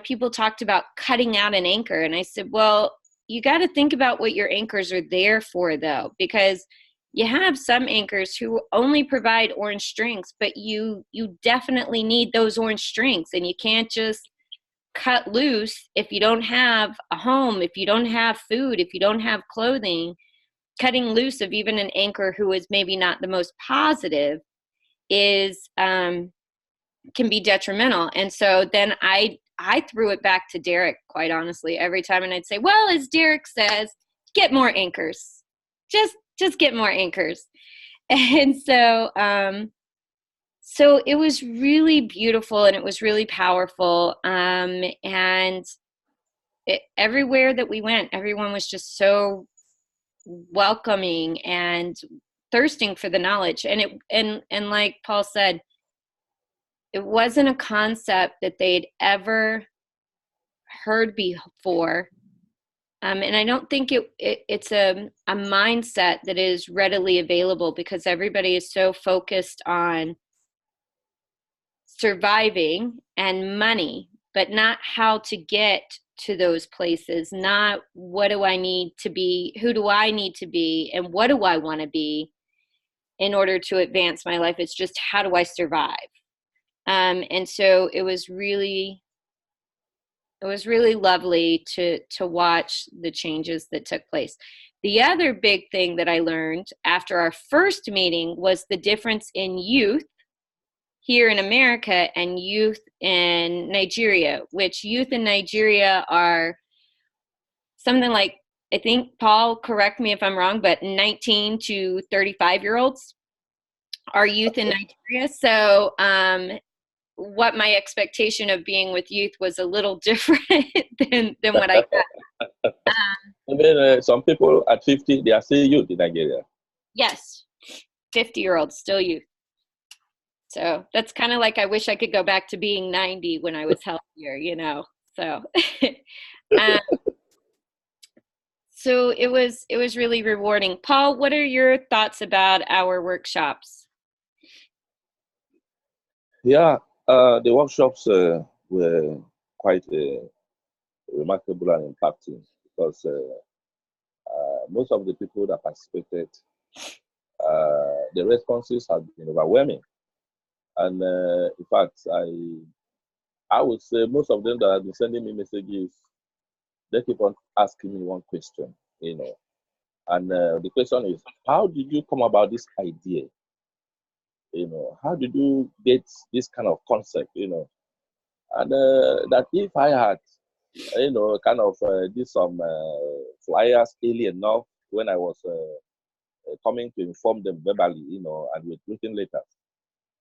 people talked about cutting out an anchor. And I said, well, you got to think about what your anchors are there for, though, because you have some anchors who only provide orange strings, but you definitely need those orange strings, and you can't just cut loose if you don't have a home, if you don't have food, if you don't have clothing. Cutting loose of even an anchor who is maybe not the most positive is can be detrimental. And so then I threw it back to Derek, quite honestly, every time, and I'd say, well, as Derek says, get more anchors. Just get more anchors. And so so it was really beautiful, and it was really powerful. And everywhere that we went, everyone was just so welcoming and thirsting for the knowledge. And like Paul said, it wasn't a concept that they'd ever heard before. And I don't think it's a mindset that is readily available, because everybody is so focused on surviving and money, but not how to get to those places, not what do I need to be, who do I need to be, and what do I want to be in order to advance my life. It's just, how do I survive? And so it was really lovely to watch the changes that took place. The other big thing that I learned after our first meeting was the difference in youth here in America and youth in Nigeria, which youth in Nigeria are something like, I think, Paul, correct me if I'm wrong, but 19 to 35-year-olds are youth in Nigeria. So what my expectation of being with youth was a little different than what I got. And then some people at 50, they are still youth in Nigeria. Yes, 50-year-olds, still youth. So that's kind of like, I wish I could go back to being 90 when I was healthier, so. So it was really rewarding. Paul, what are your thoughts about our workshops? Yeah, the workshops were quite remarkable and impacting, because most of the people that participated, the responses have been overwhelming. And in fact, I would say most of them that have been sending me messages, they keep on asking me one question, and the question is, how did you come about this idea? How did you get this kind of concept? And that if I had, kind of did some flyers early enough when I was coming to inform them verbally, and with written letters,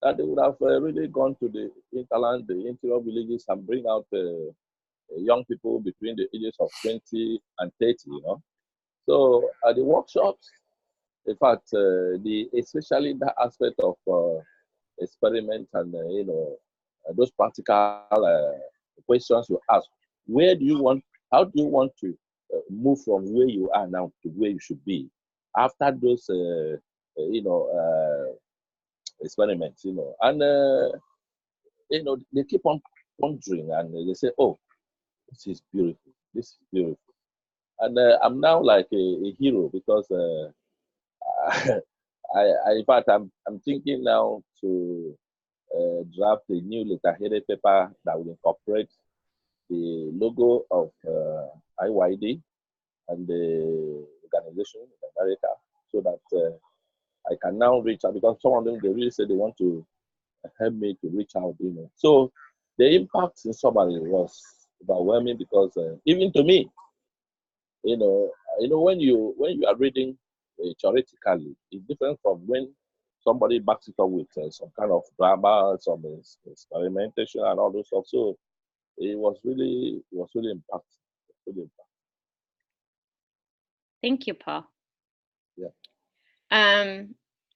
that they would have really gone to the hinterland, the interior villages, and bring out young people between the ages of 20 and 30, So at the workshops, in fact, especially that aspect of experiment and, those practical questions you ask, how do you want to move from where you are now to where you should be after those, experiments, and they keep on pondering, and they say, oh, this is beautiful, this is beautiful. And I'm now like a hero, because in fact, I'm thinking now to draft a new letterheaded paper that will incorporate the logo of IYD and the organization in America, so that I can now reach out, because some of them, they really say they want to help me to reach out, So the impact in summary was overwhelming, because even to me, when you are reading theoretically, it's different from when somebody backs it up with some kind of drama, some experimentation, and all those stuff. So it was really impactful. Really impactful. Thank you, Paul. Yeah.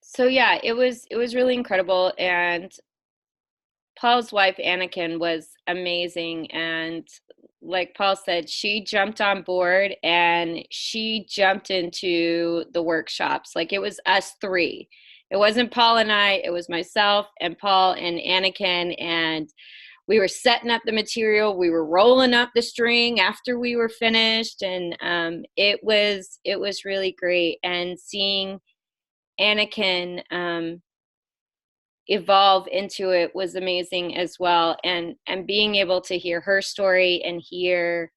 So yeah, it was really incredible, and Paul's wife Anakin was amazing, and like Paul said, she jumped on board and she jumped into the workshops. Like, it was us three. It wasn't Paul and I, it was myself and Paul and Anakin, and we were setting up the material. We were rolling up the string after we were finished, and it was really great. And seeing Anakin evolve into it was amazing as well. And being able to hear her story and hear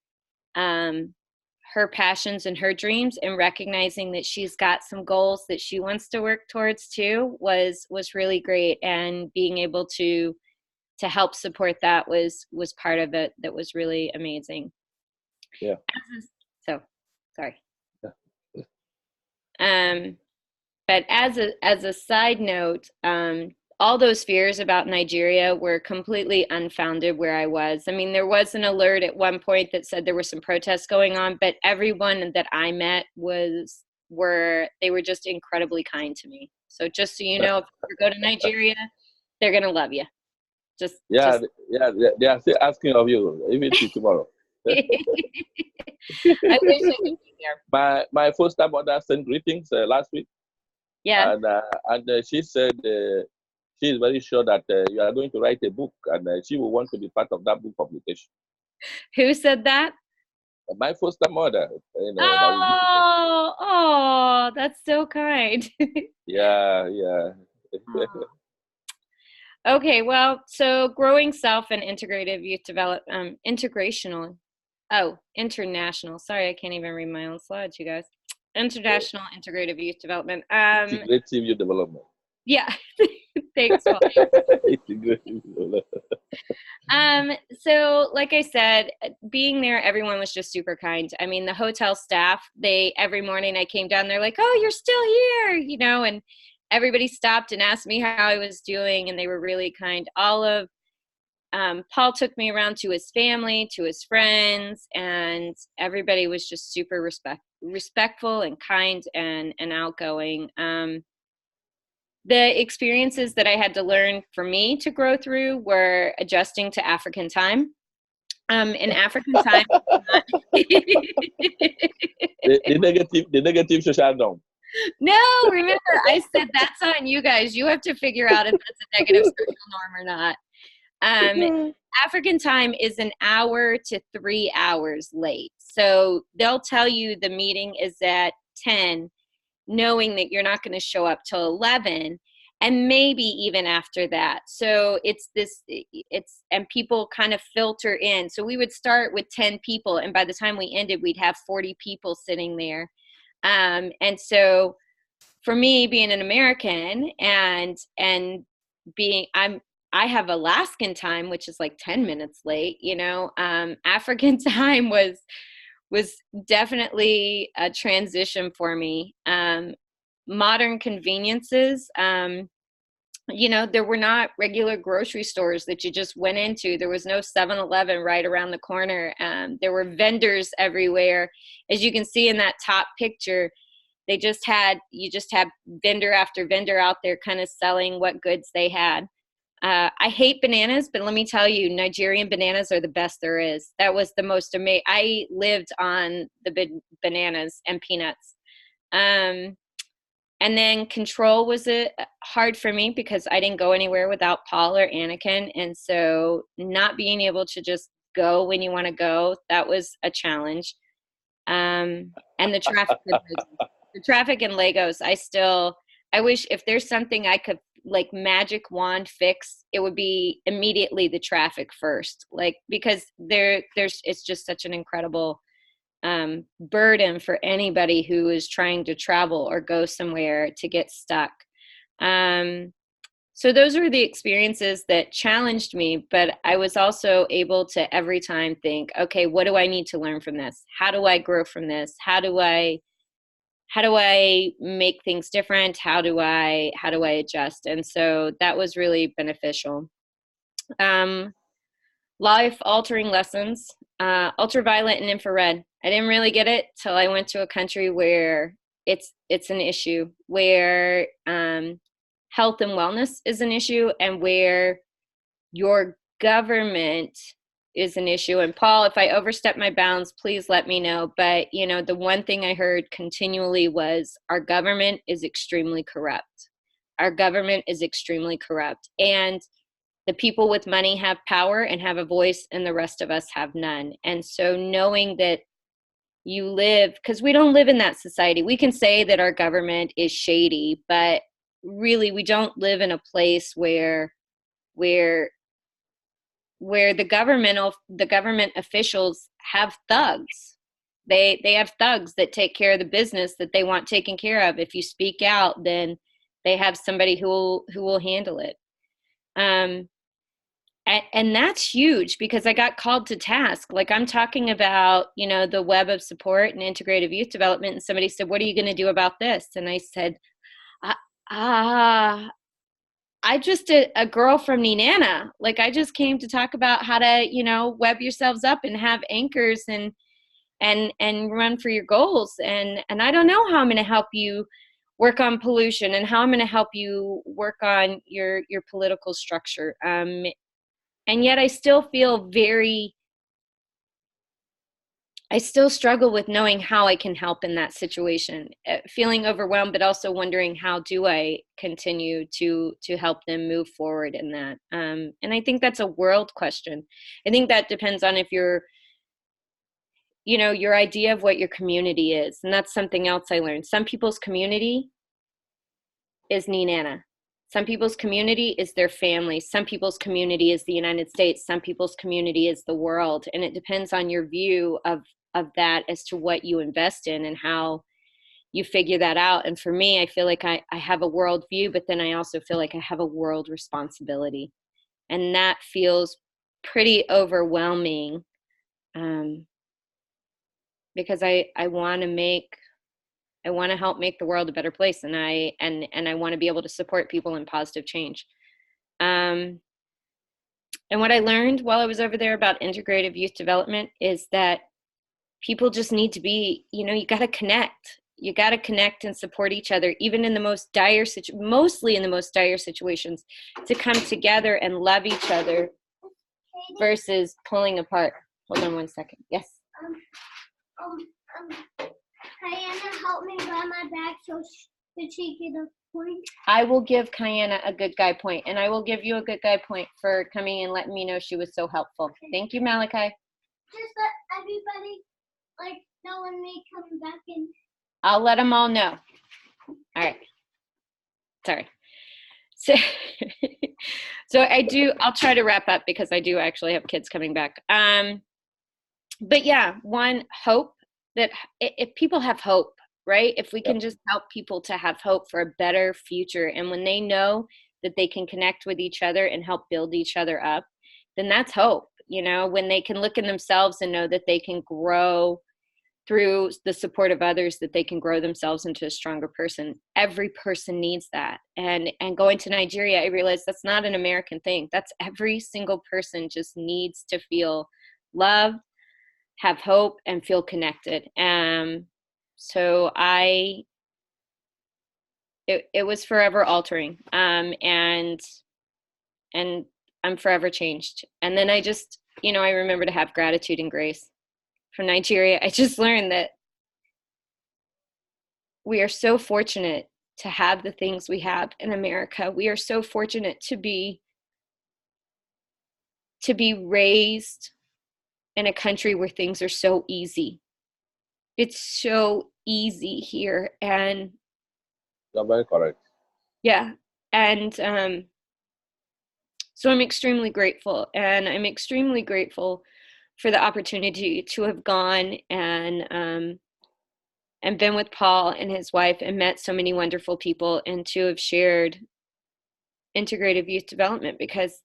her passions and her dreams, and recognizing that she's got some goals that she wants to work towards too, was really great. And being able to help support that was part of it. That was really amazing. Yeah. So, sorry. But as a side note, all those fears about Nigeria were completely unfounded where I was. I mean, there was an alert at one point that said there were some protests going on, but everyone that I met were just incredibly kind to me. So just so you know, if you ever go to Nigeria, they're gonna love you. They are still asking of you, even till tomorrow. I wish I could be there. My first time mother sent greetings last week. Yeah. And she said she is very sure that you are going to write a book, and she will want to be part of that book publication. Who said that? My foster mother. That's so kind. Yeah. Okay, well, so growing self and integrative youth development, international. Sorry, I can't even read my own slides, you guys. International integrative youth development. Integrative youth development. Yeah, thanks, Paul. So like I said, being there, everyone was just super kind. I mean, the hotel staff, every morning I came down, they're like, "Oh, you're still here," and everybody stopped and asked me how I was doing, and they were really kind. Paul took me around to his family, to his friends, and everybody was just super respectful and kind and outgoing. The experiences that I had to learn for me to grow through were adjusting to African time. In African time, the negative social norm. No, remember, I said that's on you guys. You have to figure out if that's a negative social norm or not. African time is an hour to 3 hours late. So they'll tell you the meeting is at 10, knowing that you're not going to show up till 11, and maybe even after that. So and people kind of filter in. So we would start with 10 people, and by the time we ended, we'd have 40 people sitting there. And so for me, being an American and I have Alaskan time, which is like 10 minutes late, African time was definitely a transition for me. Modern conveniences, there were not regular grocery stores that you just went into. There was no 7-Eleven right around the corner. There were vendors everywhere. As you can see in that top picture, you just had vendor after vendor out there kind of selling what goods they had. I hate bananas, but let me tell you, Nigerian bananas are the best there is. That was the most amazing. I lived on the bananas and peanuts. And then control was hard for me because I didn't go anywhere without Paul or Anakin. And so not being able to just go when you want to go, that was a challenge. And the traffic in Lagos, I wish if there's something I could like magic wand fix, it would be immediately the traffic first, like, because there's it's just such an incredible burden for anybody who is trying to travel or go somewhere to get stuck. So those were the experiences that challenged me, but I was also able to every time think, okay, what do I need to learn from this? How do I grow from this? How do I make things different? How do I adjust? And so that was really beneficial. Life altering lessons, ultraviolet and infrared. I didn't really get it till I went to a country where it's an issue, where health and wellness is an issue, and where your government is an issue. And Paul, if I overstep my bounds, please let me know. But, you know, the one thing I heard continually was our government is extremely corrupt. Our government is extremely corrupt. And the people with money have power and have a voice, and the rest of us have none. And so knowing that you live, because we don't live in that society. We can say that our government is shady, but really we don't live in a place where the government officials have thugs. They have thugs that take care of the business that they want taken care of. If you speak out, then they have somebody who will handle it. And that's huge, because I got called to task. Like, I'm talking about, you know, the web of support and integrative youth development. And somebody said, what are you going to do about this? And I said, I just a girl from Nenana. Like, I just came to talk about how to, you know, web yourselves up and have anchors and run for your goals. And I don't know how I'm going to help you work on pollution, and how I'm going to help you work on your political structure. And yet I still feel I still struggle with knowing how I can help in that situation, feeling overwhelmed, but also wondering, how do I continue to help them move forward in that? And I think that's a world question. I think that depends on if you're, you know, your idea of what your community is. And that's something else I learned. Some people's community is Nenana. Some people's community is their family. Some people's community is the United States. Some people's community is the world. And it depends on your view of that as to what you invest in and how you figure that out. And for me, I feel like I have a world view, but then I also feel like I have a world responsibility. And that feels pretty overwhelming, because I want to help make the world a better place, and I want to be able to support people in positive change. And what I learned while I was over there about integrative youth development is that people just need to be, you know, you got to connect. You got to connect and support each other, even in the most dire mostly in the most dire situations, to come together and love each other versus pulling apart. Hold on one second. Yes. Kayana, help me grab my bag so she get a point. I will give Kayana a good guy point, and I will give you a good guy point for coming and letting me know she was so helpful. Okay. Thank you, Malachi. Just let everybody know when me coming back in. I'll let them all know. All right. Sorry. So I'll try to wrap up, because I do actually have kids coming back. But yeah, one, hope. That if people have hope, right? If we can just help people to have hope for a better future, and when they know that they can connect with each other and help build each other up, then that's hope. You know, when they can look in themselves and know that they can grow through the support of others, that they can grow themselves into a stronger person. Every person needs that. And going to Nigeria, I realized that's not an American thing. That's every single person just needs to feel loved, have hope, and feel connected. So it was forever altering. And I'm forever changed. And then I just, you know, I remember to have gratitude and grace. From Nigeria, I just learned that we are so fortunate to have the things we have in America. We are so fortunate to be raised in a country where things are so easy. It's so easy here. And you're very correct. Yeah. So I'm extremely grateful, and I'm extremely grateful for the opportunity to have gone and been with Paul and his wife and met so many wonderful people, and to have shared integrative youth development, because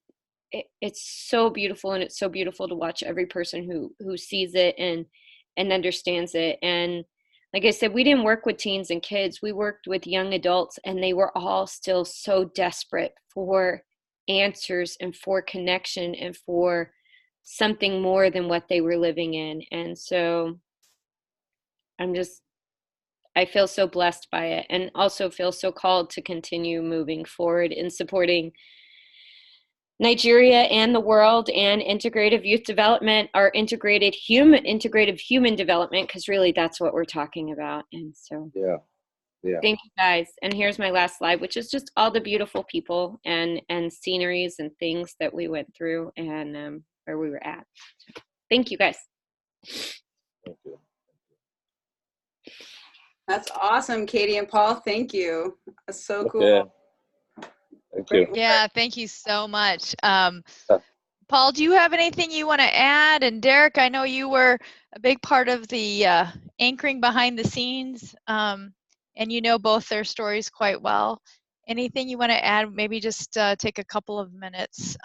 it's so beautiful, and it's so beautiful to watch every person who sees it and understands it. And like I said, we didn't work with teens and kids, we worked with young adults, and they were all still so desperate for answers and for connection and for something more than what they were living in. And so I feel so blessed by it, and also feel so called to continue moving forward in supporting Nigeria and the world and integrative youth development, or integrative human development, because really that's what we're talking about. And so thank you guys. And here's my last slide, which is just all the beautiful people and sceneries and things that we went through and where we were at. So, thank you guys. Thank you. That's awesome, Katie and Paul. Thank you. That's so cool. Okay. Thank you. Yeah, thank you so much. Paul, do you have anything you want to add? And Derek, I know you were a big part of the anchoring behind the scenes, and you know both their stories quite well. Anything you want to add? Maybe just take a couple of minutes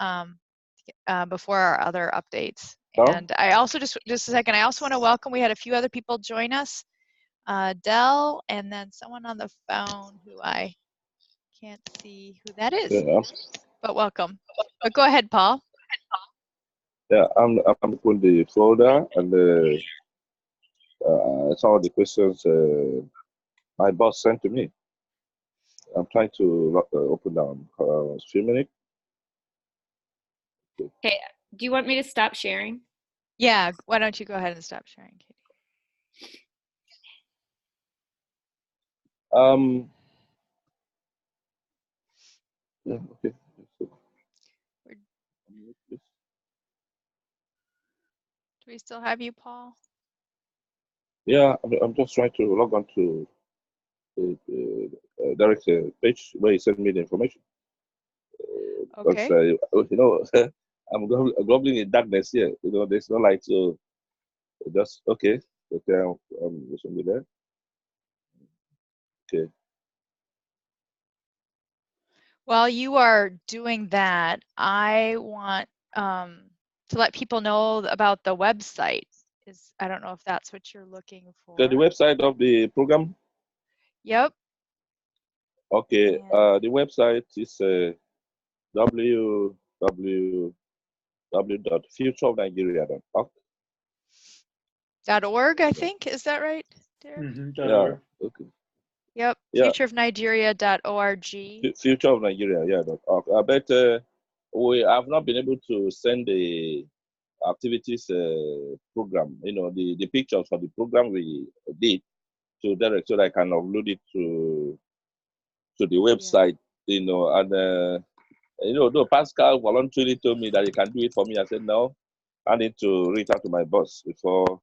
before our other updates. No? And I also just a second, I also want to welcome, we had a few other people join us. Dell, and then someone on the phone who I can't see who that is, Yeah, but welcome. But go ahead, Paul. yeah, I'm putting the folder and some of the questions my boss sent to me. I'm trying to open down streaming it. Okay, do you want me to stop sharing? Yeah, why don't you go ahead and stop sharing, Katie? Yeah, okay. Do we still have you, Paul? Yeah, I'm just trying to log on to Derek's page where he sent me the information. Okay. Because, you know, I'm groveling in darkness here. You know, there's no light, so just, okay. Okay, this will be there. Okay. While you are doing that, I want to let people know about the website. I don't know if that's what you're looking for. So the website of the program? Yep. Okay, the website is www.futureofnigeria.org. .org, I think. Is that right, Derek? Yeah, okay. Yep, Yeah. futureofnigeria.org. Future of Nigeria, yeah. I bet we have not been able to send the activities program, you know, the pictures for the program we did to Derek so that I can upload it to the website, you know, and you know, though Pascal voluntarily told me that he can do it for me, I said no, I need to reach out to my boss before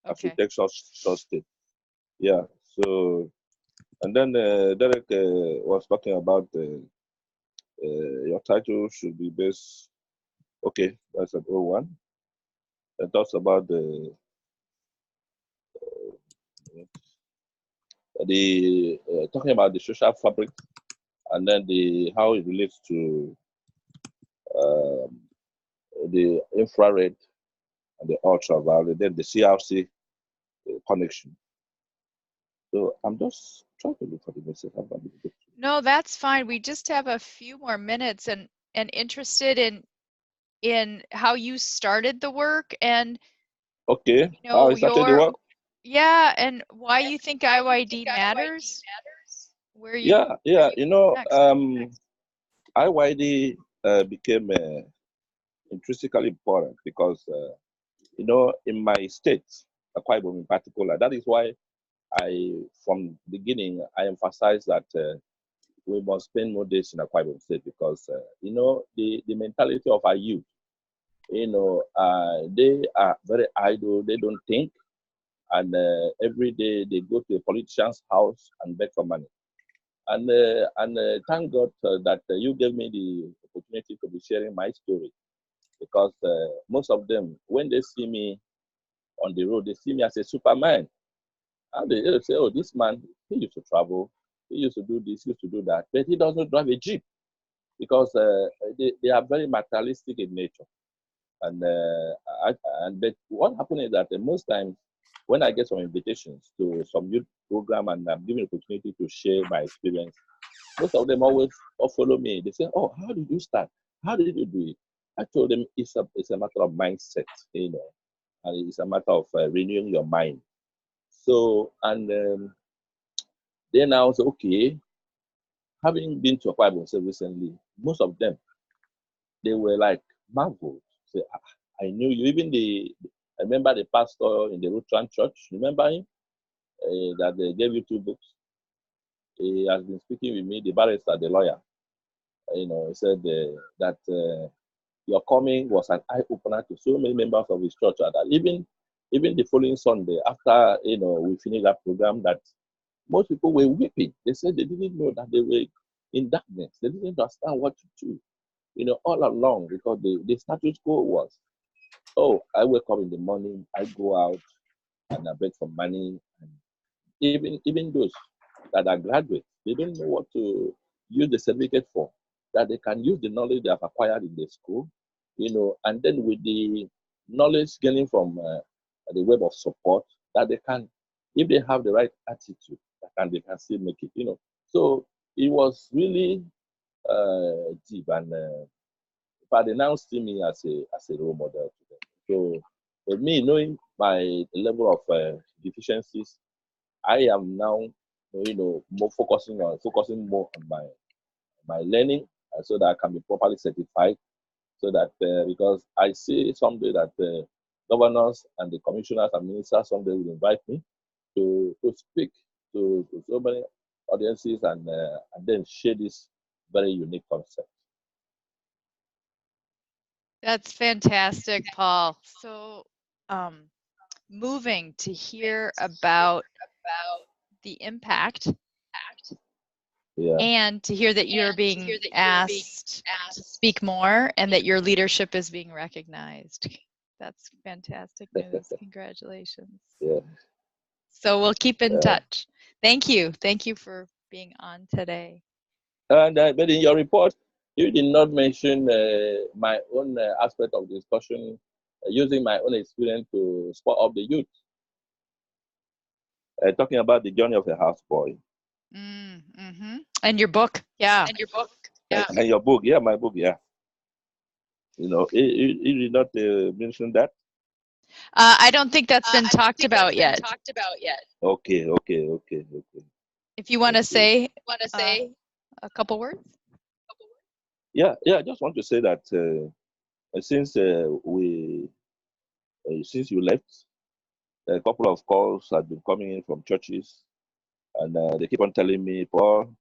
I should take such step. Yeah. So, and then Derek was talking about your title should be based. Okay, that's an 01. It talks about the talking about the social fabric, and then how it relates to the infrared and the ultraviolet, then the CRC connection. So I'm just trying to look for the message. No, that's fine. We just have a few more minutes, and interested in how you started the work, and okay, you know, how it started the work. Yeah, and why you think IYD matters. Where you? Yeah. You know, IYD became intrinsically important because you know, in my state, Akwa Ibom in particular, that is why from the beginning, I emphasize that we must spend more days in Akwa Ibom State because, you know, the mentality of our youth, you know, they are very idle, they don't think, and every day they go to a politician's house and beg for money. And thank God that you gave me the opportunity to be sharing my story, because most of them, when they see me on the road, they see me as a superman. And they say, oh, this man, he used to travel, he used to do this, he used to do that, but he doesn't drive a Jeep, because they are very materialistic in nature. And but what happened is that most times when I get some invitations to some youth program and I'm given opportunity to share my experience, most of them always follow me. They say, "Oh, how did you start? How did you do it?" I told them it's a matter of mindset, and it's a matter of renewing your mind. So, and then I was okay. Having been to a Bible recently, most of them, they were like marveled. Say, I knew you. Even I remember the pastor in the Lutheran church. Remember him? That they gave you 2 books. He has been speaking with me, the barrister, the lawyer. He said that your coming was an eye opener to so many members of his church. That even the following Sunday, after we finished that program, that most people were weeping. They said they didn't know that they were in darkness. They didn't understand what to do. All along, because the status quo was, oh, I wake up in the morning, I go out and I beg for money. And even those that are graduates, they don't know what to use the certificate for, that they can use the knowledge they have acquired in the school, and then with the knowledge gaining from the web of support, that they can, if they have the right attitude, they can still make it. So it was really deep, and but they now see me as a role model to them. So with me knowing my level of deficiencies, I am now, more focusing more on my learning, so that I can be properly certified. So that because I see someday that governors and the commissioners and ministers someday will invite me to speak to so many audiences, and then share this very unique concept. That's fantastic, Paul. So, moving to hear about the impact, Yeah. and to hear that you're being asked to speak more and that your leadership is being recognized. That's fantastic news. Congratulations. Yeah. So we'll keep in touch. Thank you. Thank you for being on today. And but in your report, you did not mention my own aspect of discussion, using my own experience to spur up the youth. Talking about the journey of a houseboy. Mm-hmm. And your book, yeah. And your book, yeah. And your book, yeah, my book, yeah. You did not mention that. I don't think that's been talked about yet. Okay. If you want to say a couple words. Yeah. I just want to say that since since you left, a couple of calls have been coming in from churches, and they keep on telling me, Paul,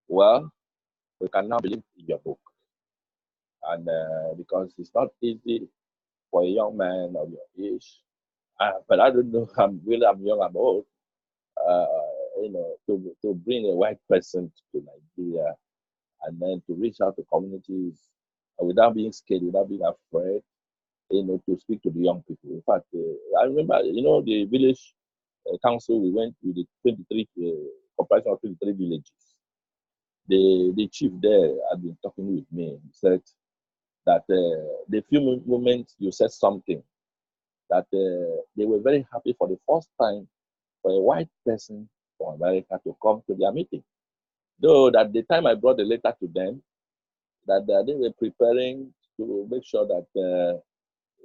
well, we can now believe in your book, and because it's not easy for a young man of your age, but I don't know, I'm young, I'm old, to bring a white person to Nigeria, and then to reach out to communities without being scared, without being afraid, to speak to the young people. In fact, I remember, the village council, we went with the 23, comprising of 23 villages. The chief there had been talking with me. He said that the few moments you said something, that they were very happy for the first time for a white person from America to come to their meeting. Though at the time I brought the letter to them, that they were preparing to make sure that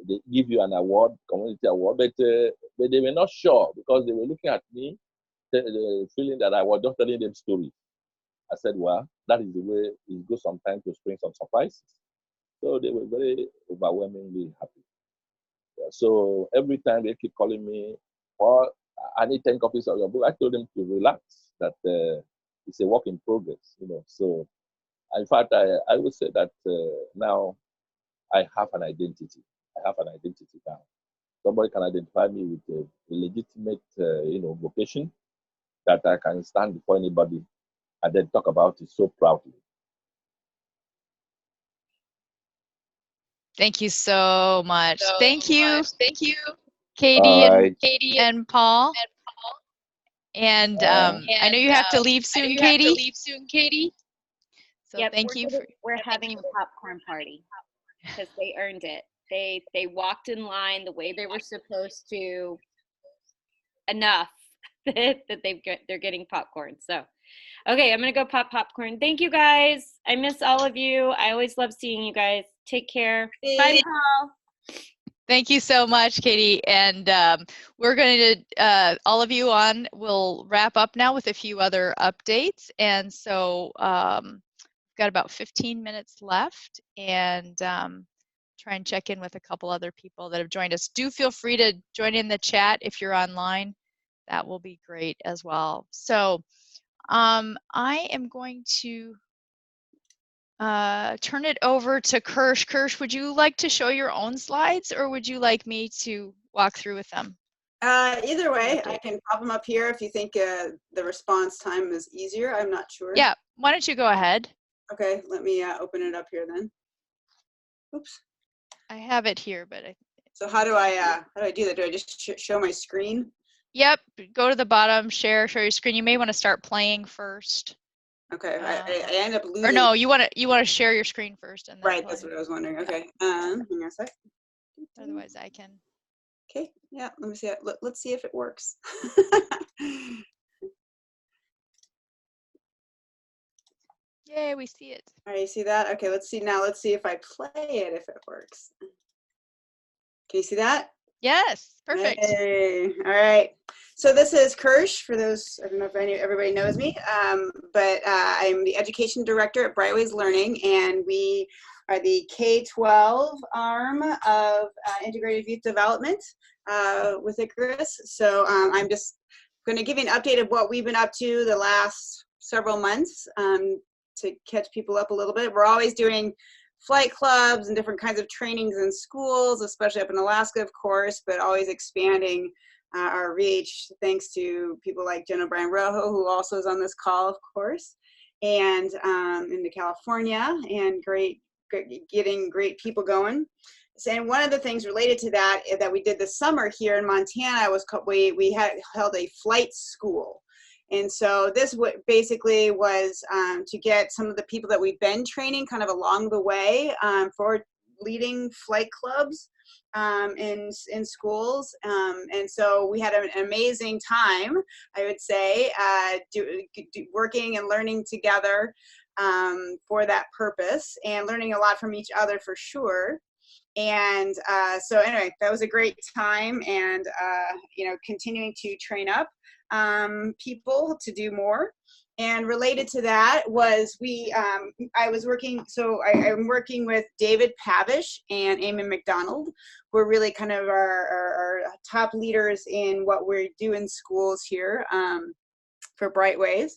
they give you an award, community award, but they were not sure, because they were looking at me, feeling that I was just telling them stories. I said, well, that is the way it goes sometimes, to bring some surprises. So they were very overwhelmingly happy. Yeah, so every time they keep calling me, well, I need 10 copies of your book, I told them to relax, that it's a work in progress, So in fact, I would say that now I have an identity. I have an identity now. Somebody can identify me with a legitimate, vocation, that I can stand before anybody and then talk about it so proudly. Thank you so much. Thank you, Thank you, Katie All right. and Paul. And I know you have to leave soon, Katie. So Yep, thank you for. we're having a popcorn party because they earned it. They walked in line the way they were supposed to, enough that they're getting popcorn. So, okay, I'm gonna go pop popcorn. Thank you guys. I miss all of you. I always love seeing you guys. Take care. Bye, Paul. Thank you so much, Katie. And we're going to, all of you on, we'll wrap up now with a few other updates. And so we've got about 15 minutes left, and try and check in with a couple other people that have joined us. Do feel free to join in the chat if you're online. That will be great as well. So I am going to turn it over to Kirsch. Kirsch, would you like to show your own slides, or would you like me to walk through with them? Either way, I can pop them up here if you think the response time is easier. I'm not sure. Yeah, why don't you go ahead? Okay, let me open it up here then. Oops. I have it here, but So how do I do that? Do I just show my screen? Yep, go to the bottom, show your screen. You may want to start playing first. Okay, I end up losing. Or no, you want to share your screen first, and then right. play. That's what I was wondering. Okay, hang on a sec. Otherwise, I can. Okay, yeah. Let me see. Let's see if it works. Yay, we see it. All right, you see that? Okay, let's see now. Let's see if I play it, if it works. Can you see that? Yes, perfect. Hey, all right. So this is Kirsch, for those, I don't know if everybody knows me, but I'm the education director at Brightways Learning, and we are the K-12 arm of integrated youth development with Icarus. So I'm just going to give you an update of what we've been up to the last several months to catch people up a little bit. We're always doing flight clubs and different kinds of trainings in schools, especially up in Alaska, of course, but always expanding our reach thanks to people like Jen O'Brien Rojo, who also is on this call, of course, and into California, and getting great people going. And one of the things related to that we did this summer here in Montana was we had held a flight school. And so this basically was to get some of the people that we've been training kind of along the way for leading flight clubs in schools. And so we had an amazing time, I would say, working and learning together for that purpose, and learning a lot from each other for sure. And so anyway, that was a great time, and continuing to train up people to do more. And related to that was I'm working with David Pavish and Eamon McDonald, who are really kind of our top leaders in what we do in schools here for Brightways.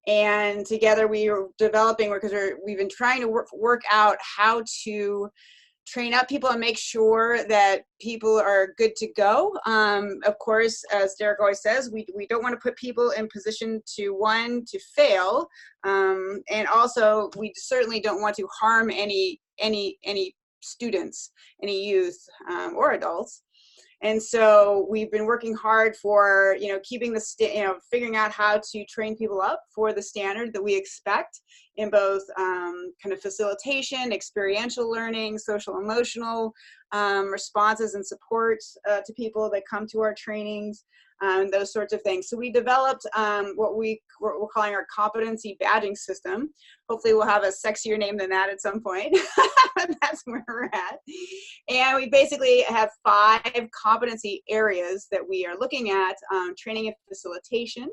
And together we are developing, because we've been trying to work out how to train up people and make sure that people are good to go. Of course, as Derek always says, we don't want to put people in position to fail, and also we certainly don't want to harm any students, any youth or adults. And so we've been working hard for, keeping figuring out how to train people up for the standard that we expect in both kind of facilitation, experiential learning, social emotional responses and supports to people that come to our trainings, those sorts of things. So we developed what we're calling our competency badging system. Hopefully we'll have a sexier name than that at some point. That's where we're at. And we basically have 5 competency areas that we are looking at: training and facilitation,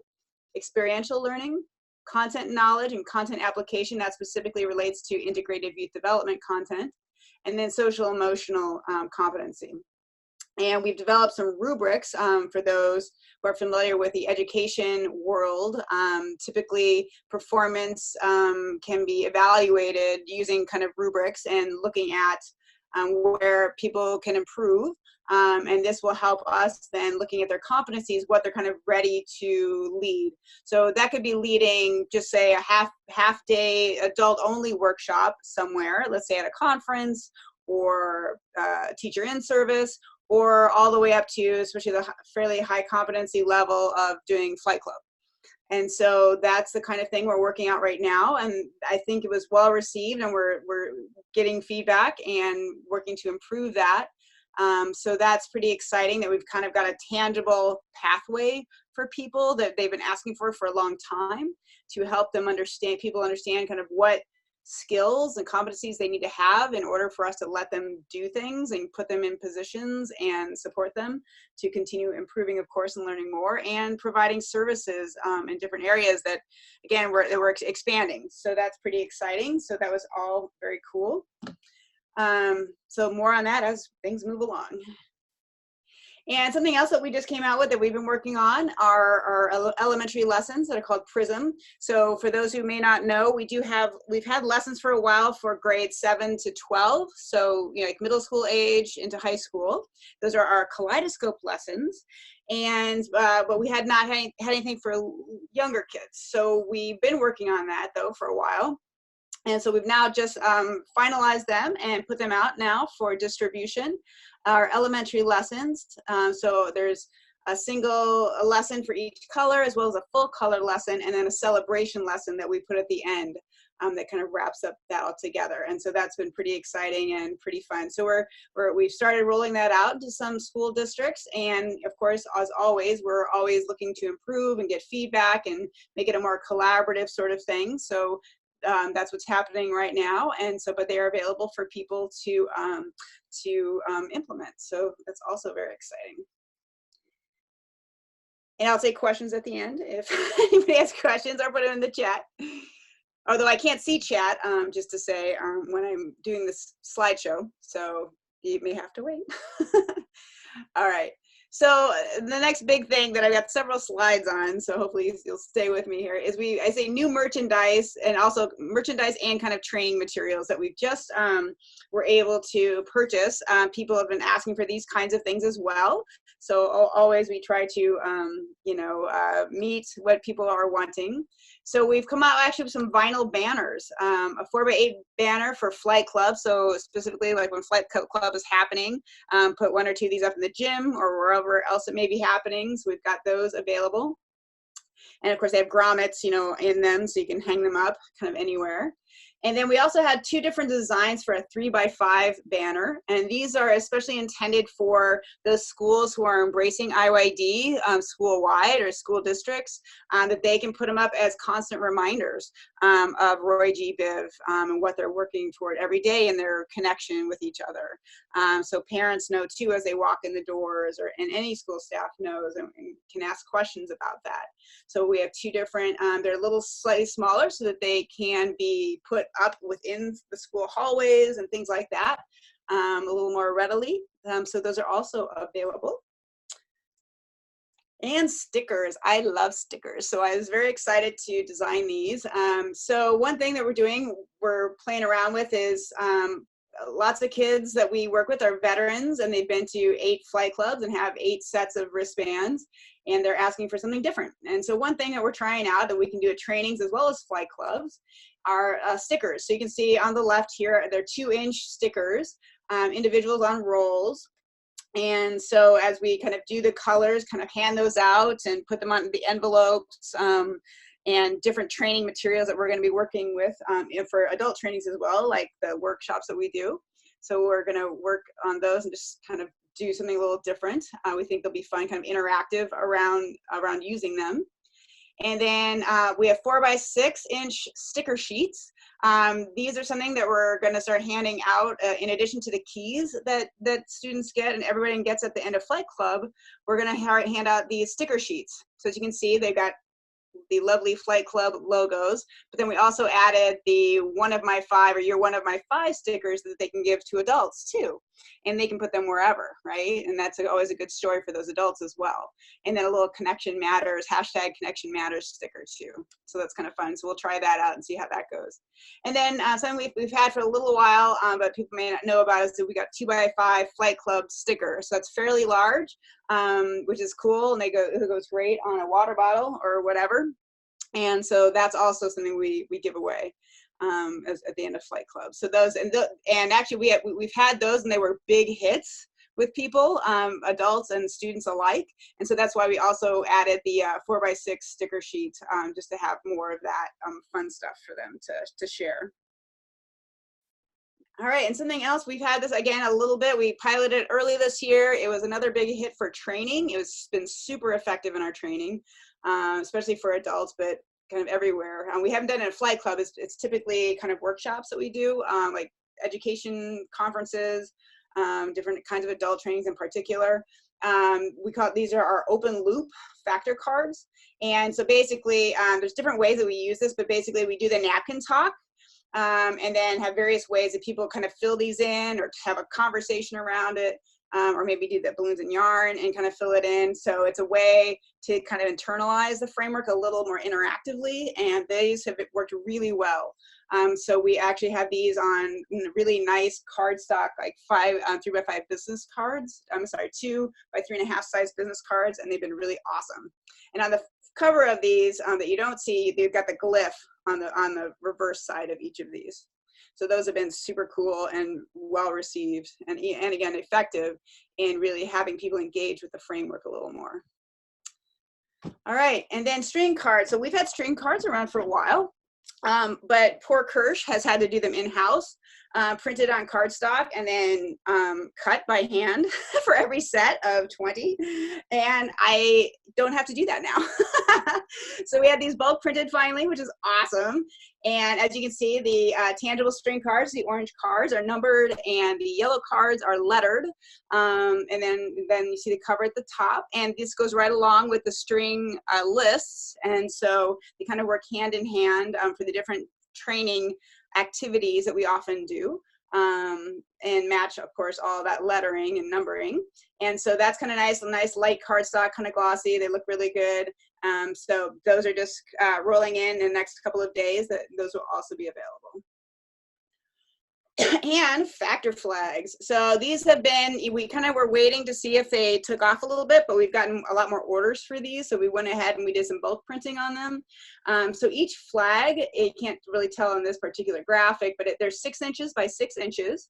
experiential learning, content knowledge and content application, that specifically relates to integrative youth development content, and then social emotional competency. And we've developed some rubrics for those who are familiar with the education world. Typically, performance can be evaluated using kind of rubrics and looking at where people can improve. And this will help us then looking at their competencies, what they're kind of ready to lead. So that could be leading, just say a half day adult only workshop somewhere, let's say at a conference or teacher in service, or all the way up to especially the fairly high competency level of doing flight club. And so that's the kind of thing we're working out right now. And I think it was well received, and we're getting feedback and working to improve that. So that's pretty exciting that we've kind of got a tangible pathway for people that they've been asking for a long time, to help them understand, people understand kind of what skills and competencies they need to have in order for us to let them do things and put them in positions and support them to continue improving, of course, and learning more, and providing services in different areas that, again, we're expanding. So that's pretty exciting. So that was all very cool. So more on that as things move along. And something else that we just came out with that we've been working on are our elementary lessons that are called PRISM. So for those who may not know, we've had lessons for a while for grades 7 to 12. So, you know, like middle school age into high school. Those are our kaleidoscope lessons. And, but we had not had anything for younger kids. So we've been working on that though for a while. And so we've now just finalized them and put them out now for distribution. Our elementary lessons, so there's a single lesson for each color, as well as a full color lesson, and then a celebration lesson that we put at the end that kind of wraps up that all together. And so that's been pretty exciting and pretty fun. So we've started rolling that out to some school districts. And of course, as always, we're always looking to improve and get feedback and make it a more collaborative sort of thing. So that's what's happening right now. And so, but they are available for people to implement. So that's also very exciting. And I'll take questions at the end if anybody has questions, or put them in the chat. Although I can't see chat, just to say when I'm doing this slideshow, so you may have to wait. All right. So the next big thing that I've got several slides on, so hopefully you'll stay with me here, is I say new merchandise, and also merchandise and kind of training materials that we've just were able to purchase. People have been asking for these kinds of things as well. So always we try to, meet what people are wanting. So we've come out actually with some vinyl banners, a 4x8 banner for Flight Club. So specifically like when Flight Club is happening, put 1 or 2 of these up in the gym or wherever else it may be happening. So we've got those available. And of course they have grommets, in them, so you can hang them up kind of anywhere. And then we also had 2 different designs for a 3x5 banner. And these are especially intended for those schools who are embracing IYD school-wide or school districts, that they can put them up as constant reminders of Roy G. Biv and what they're working toward every day in their connection with each other. So parents know too as they walk in the doors, and any school staff knows and can ask questions about that. So we have 2 different, they're a little slightly smaller so that they can be put up within the school hallways and things like that, a little more readily. So those are also available. And stickers, I love stickers. So I was very excited to design these. So one thing that we're playing around with is lots of kids that we work with are veterans, and they've been to 8 flight clubs and have 8 sets of wristbands, and they're asking for something different. And so one thing that we're trying out that we can do at trainings as well as flight clubs are stickers. So you can see on the left here, they're 2-inch stickers, individuals on rolls. And so as we kind of do the colors, kind of hand those out and put them on the envelopes, and different training materials that we're going to be working with for adult trainings as well, like the workshops that we do. So we're going to work on those and just kind of do something a little different. We think they'll be fun, kind of interactive around using them. And then we have 4x6-inch sticker sheets. These are something that we're going to start handing out in addition to the keys that students get and everybody gets at the end of Flight Club. We're going to hand out these sticker sheets. So as you can see, they've got the lovely Flight Club logos, but then we also added the one of my 5 or you're one of my 5 stickers that they can give to adults too. and they can put them wherever, right? And that's always a good story for those adults as well. And then a little connection matters, hashtag connection matters sticker too. So that's kind of fun. So we'll try that out and see how that goes. And then something we've had for a little while, but people may not know about, is that we got 2x5 Flight Club sticker. So that's fairly large, which is cool, and it goes great on a water bottle or whatever. And so that's also something we give away at the end of Flight Club. So those, and actually we've had those, and they were big hits with people, adults and students alike. And so that's why we also added the 4x6 sticker sheet, just to have more of that fun stuff for them to share. All right, and something else, we've had this again a little bit. We piloted early this year. It was another big hit for training. It's been super effective in our training, especially for adults, but kind of everywhere. We haven't done it at Flight Club. It's typically kind of workshops that we do, like education conferences, different kinds of adult trainings in particular. We call it, these are our open loop factor cards. And so basically, there's different ways that we use this, but basically we do the napkin talk. And then have various ways that people kind of fill these in or have a conversation around it, or maybe do the balloons and yarn and kind of fill it in. So it's a way to kind of internalize the framework a little more interactively, and these have worked really well. So we actually have these on really nice cardstock, like 3x5 business cards. I'm sorry, 2 by 3.5 size business cards, and they've been really awesome. And on the cover of these that you don't see, they've got the glyph on the reverse side of each of these. So those have been super cool and well received, and again effective in really having people engage with the framework a little more. All right, and then string cards. So we've had string cards around for a while, but poor Kirsch has had to do them in-house, printed on cardstock and then cut by hand for every set of 20. And I don't have to do that now. So we had these bulk printed finally, which is awesome. And as you can see, the tangible string cards, the orange cards are numbered and the yellow cards are lettered. And then you see the cover at the top. And this goes right along with the string lists. And so they kind of work hand in hand for the different training activities that we often do, and match, of course, all that lettering and numbering. And so that's kind of nice light cardstock, kind of glossy. They look really good. So those are just rolling in the next couple of days. Those will also be available. And factor flags. So these have been, we kind of were waiting to see if they took off a little bit, but we've gotten a lot more orders for these. So we went ahead and we did some bulk printing on them. So each flag, it can't really tell on this particular graphic, but they're 6 inches by 6 inches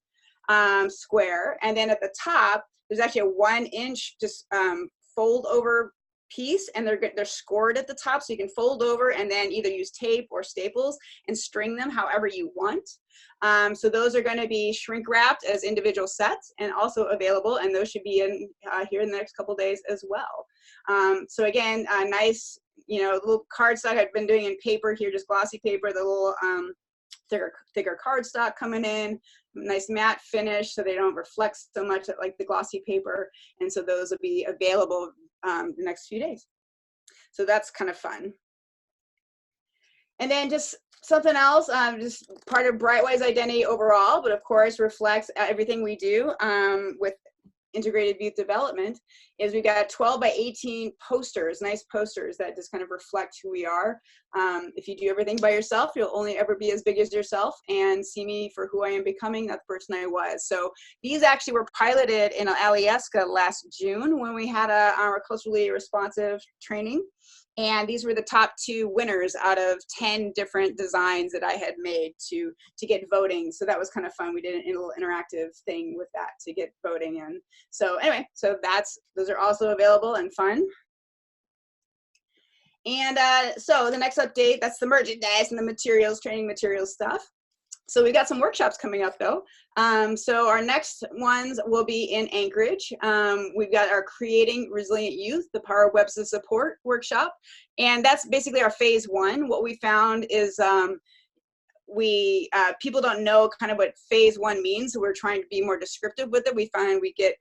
square. And then at the top, there's actually a 1 inch just fold over piece, and they're scored at the top, so you can fold over and then either use tape or staples and string them however you want. So those are going to be shrink wrapped as individual sets and also available, and those should be in here in the next couple days as well. So again, nice, little cardstock. I've been doing in paper here, just glossy paper, the little thicker cardstock coming in, nice matte finish so they don't reflect so much like the glossy paper. And so those will be available the next few days. So that's kind of fun. And then just something else, just part of Brightway's identity overall, but of course reflects everything we do with integrated youth development, is we've got 12 by 18 posters, nice posters that just kind of reflect who we are. If you do everything by yourself, you'll only ever be as big as yourself, and see me for who I am becoming, that person I was. So these actually were piloted in Alyeska last June when we had our culturally responsive training. And these were the top 2 winners out of 10 different designs that I had made to get voting. So that was kind of fun. We did a little interactive thing with that to get voting in. So anyway, so those are also available and fun. And so the next update, that's the merchandise and the materials, training materials stuff. So we've got some workshops coming up though. So our next ones will be in Anchorage. We've got our Creating Resilient Youth, the Power of Webs of Support workshop. And that's basically our phase 1. What we found is people don't know kind of what phase 1 means. So we're trying to be more descriptive with it. We find we get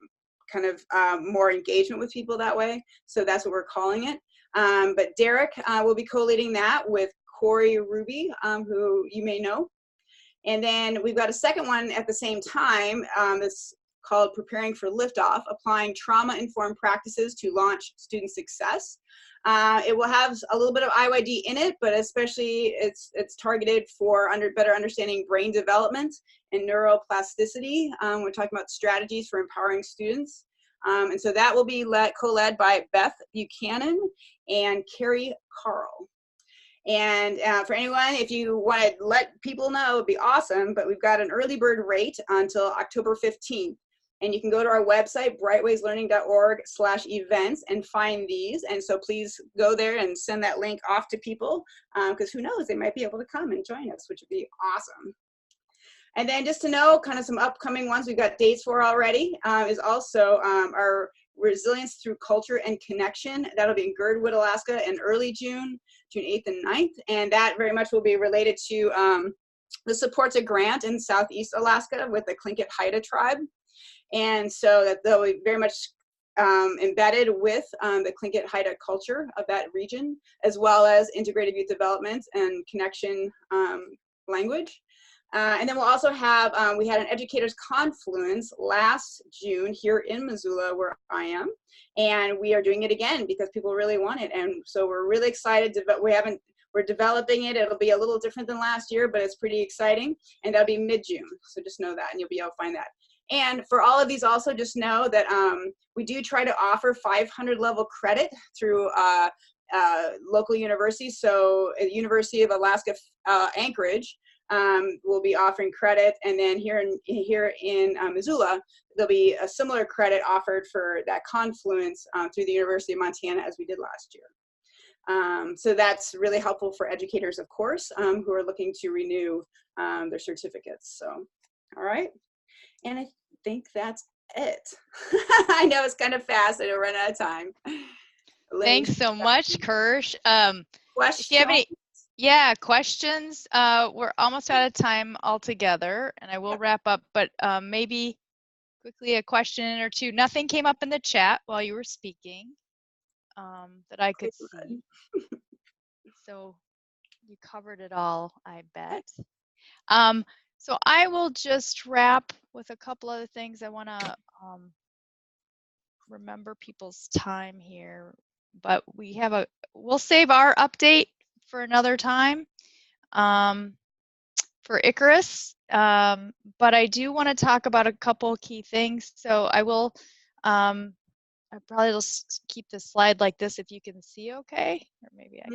kind of more engagement with people that way. So that's what we're calling it. But Derek will be co-leading that with Corey Ruby, who you may know. And then we've got a second one at the same time. It's called Preparing for Liftoff, Applying Trauma-Informed Practices to Launch Student Success. It will have a little bit of IYD in it, but especially it's targeted for better understanding brain development and neuroplasticity. We're talking about strategies for empowering students. And so that will be co-led by Beth Buchanan and Carrie Carl. And for anyone, if you want to let people know, it'd be awesome, but we've got an early bird rate until October 15th. And you can go to our website, brightwayslearning.org/events, and find these. And so please go there and send that link off to people, because who knows, they might be able to come and join us, which would be awesome. And then just to know kind of some upcoming ones we've got dates for already is also our Resilience Through Culture and Connection. That'll be in Girdwood, Alaska in early June 8th and 9th. And that very much will be related to the supports a grant in Southeast Alaska with the Tlingit-Haida tribe. And so that they'll be very much embedded with the Tlingit-Haida culture of that region, as well as integrated youth development and connection language. And then we'll also have, we had an educators confluence last June here in Missoula, where I am, and we are doing it again because people really want it. And so we're really excited. We're developing it. It'll be a little different than last year, but it's pretty exciting. And that'll be mid-June. So just know that, and you'll be able to find that. And for all of these also, just know that we do try to offer 500 level credit through local universities. So University of Alaska Anchorage will be offering credit, and then here in Missoula, there'll be a similar credit offered for that confluence through the University of Montana, as we did last year. So that's really helpful for educators, of course, who are looking to renew their certificates. So, all right, and I think that's it. I know it's kind of fast. I don't run out of time. Thanks so much, Kirsch. Questions? If you have any, yeah, questions, we're almost out of time altogether, and I will wrap up, but maybe quickly a question or two. Nothing came up in the chat while you were speaking that I could see. So you covered it all, I bet. So I will just wrap with a couple other things. I want to remember people's time here, but we'll save our update for another time for Icarus, but I do want to talk about a couple key things. So I will, I probably just keep this slide like this if you can see okay, or maybe I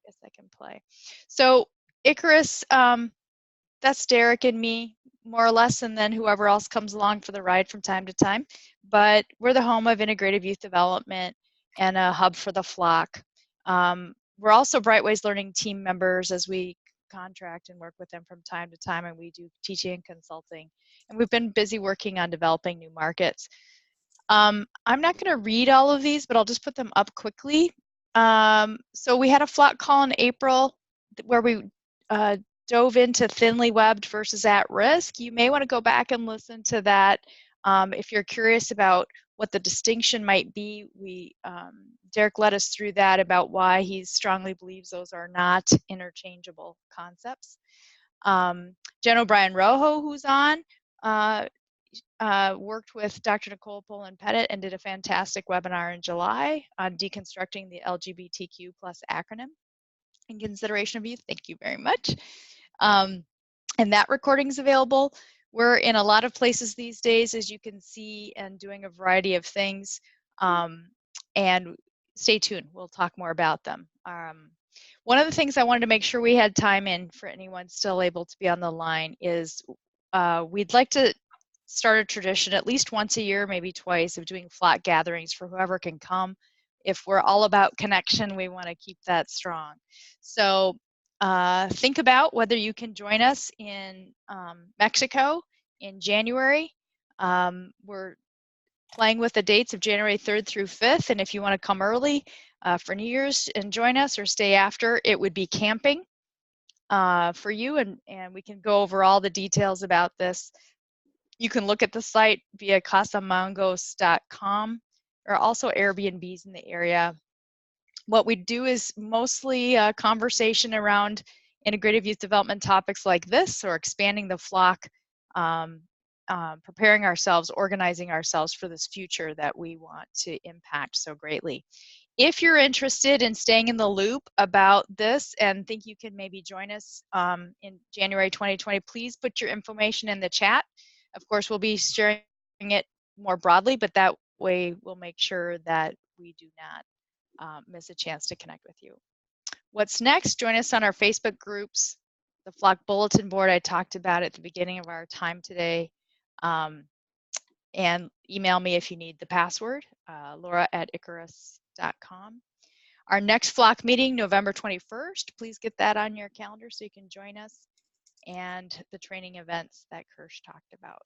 guess I can play. So Icarus, that's Derek and me, more or less, and then whoever else comes along for the ride from time to time. But we're the home of integrative youth development and a hub for the PHlock. We're also Brightways Learning team members as we contract and work with them from time to time, and we do teaching and consulting. And we've been busy working on developing new markets. I'm not going to read all of these, but I'll just put them up quickly. So we had a PHlock call in April where we dove into thinly webbed versus at risk. You may want to go back and listen to that if you're curious about what the distinction might be. Derek led us through that about why he strongly believes those are not interchangeable concepts. Jen O'Brien Rojo, who's on, worked with Dr. Nicole Poland-Pettit and did a fantastic webinar in July on deconstructing the LGBTQ+ acronym in consideration of youth. Thank you very much. And that recording is available. We're in a lot of places these days, as you can see, and doing a variety of things. And stay tuned. We'll talk more about them. One of the things I wanted to make sure we had time in for anyone still able to be on the line is we'd like to start a tradition at least once a year, maybe twice, of doing PHlock gatherings for whoever can come. If we're all about connection, we want to keep that strong. So think about whether you can join us in Mexico in January. We're playing with the dates of January 3rd through 5th, and if you want to come early for New Year's and join us or stay after, it would be camping for you, and we can go over all the details about this. You can look at the site via casamangos.com or also Airbnbs in the area. What we do is mostly a conversation around integrative youth development topics like this, or expanding the PHlock preparing ourselves, organizing ourselves for this future that we want to impact so greatly. If you're interested in staying in the loop about this and think you can maybe join us in January 2020, please put your information in the chat. Of course, we'll be sharing it more broadly, but that way we'll make sure that we do not miss a chance to connect with you. What's next? Join us on our Facebook groups, the PHlock bulletin board I talked about at the beginning of our time today, and email me if you need the password, laura@icarus.com. Our next PHlock meeting, November 21st. Please get that on your calendar so you can join us, and the training events that Kirsch talked about.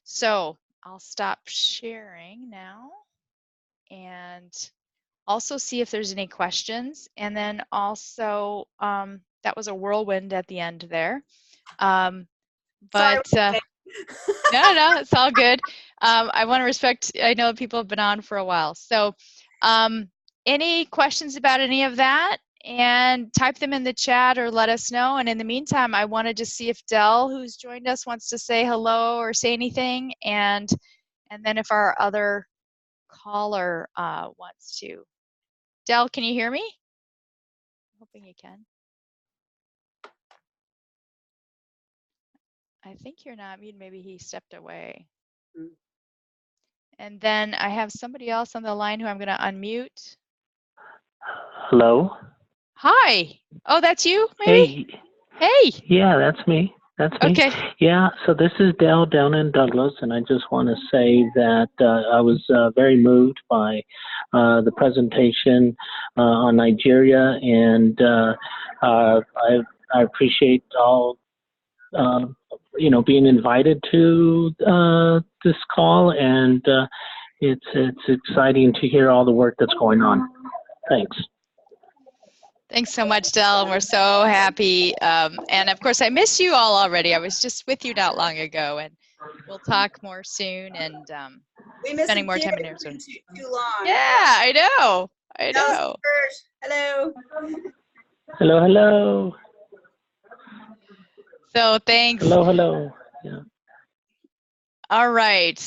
So I'll stop sharing now and also see if there's any questions. And then also, that was a whirlwind at the end there. But Sorry. no, it's all good. I want to respect, I know people have been on for a while. So any questions about any of that? And type them in the chat or let us know. And in the meantime, I wanted to see if Dell, who's joined us, wants to say hello or say anything. And then if our other caller wants to. Dell, can you hear me? I'm hoping you can. I think you're not muted. Maybe he stepped away. And then I have somebody else on the line who I'm going to unmute. Hello. Hi. Oh, that's you, maybe? Hey. Yeah, that's me. That's me. Okay. Yeah, so this is Dell down in Douglas, and I just want to say that I was very moved by the presentation on Nigeria, and I appreciate all being invited to this call, and it's exciting to hear all the work that's going on. Thanks. Thanks so much, Del. We're so happy. And of course, I miss you all already. I was just with you not long ago, and we'll talk more soon and spending more time in Arizona. Too long. Yeah, I know. I know. Hello. Hello, hello. So thanks. Hello, hello. Yeah. All right.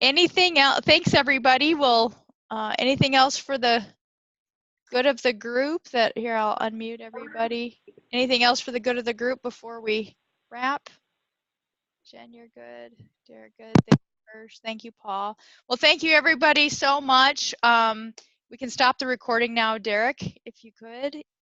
Anything else? Thanks, everybody. Well, anything else for the good of the group? That here, I'll unmute everybody. Anything else for the good of the group before we wrap? Jen, you're good. Derek, good. Thank you, Hirsch. Thank you, Paul. Well, thank you, everybody, so much. We can stop the recording now, Derek, if you could.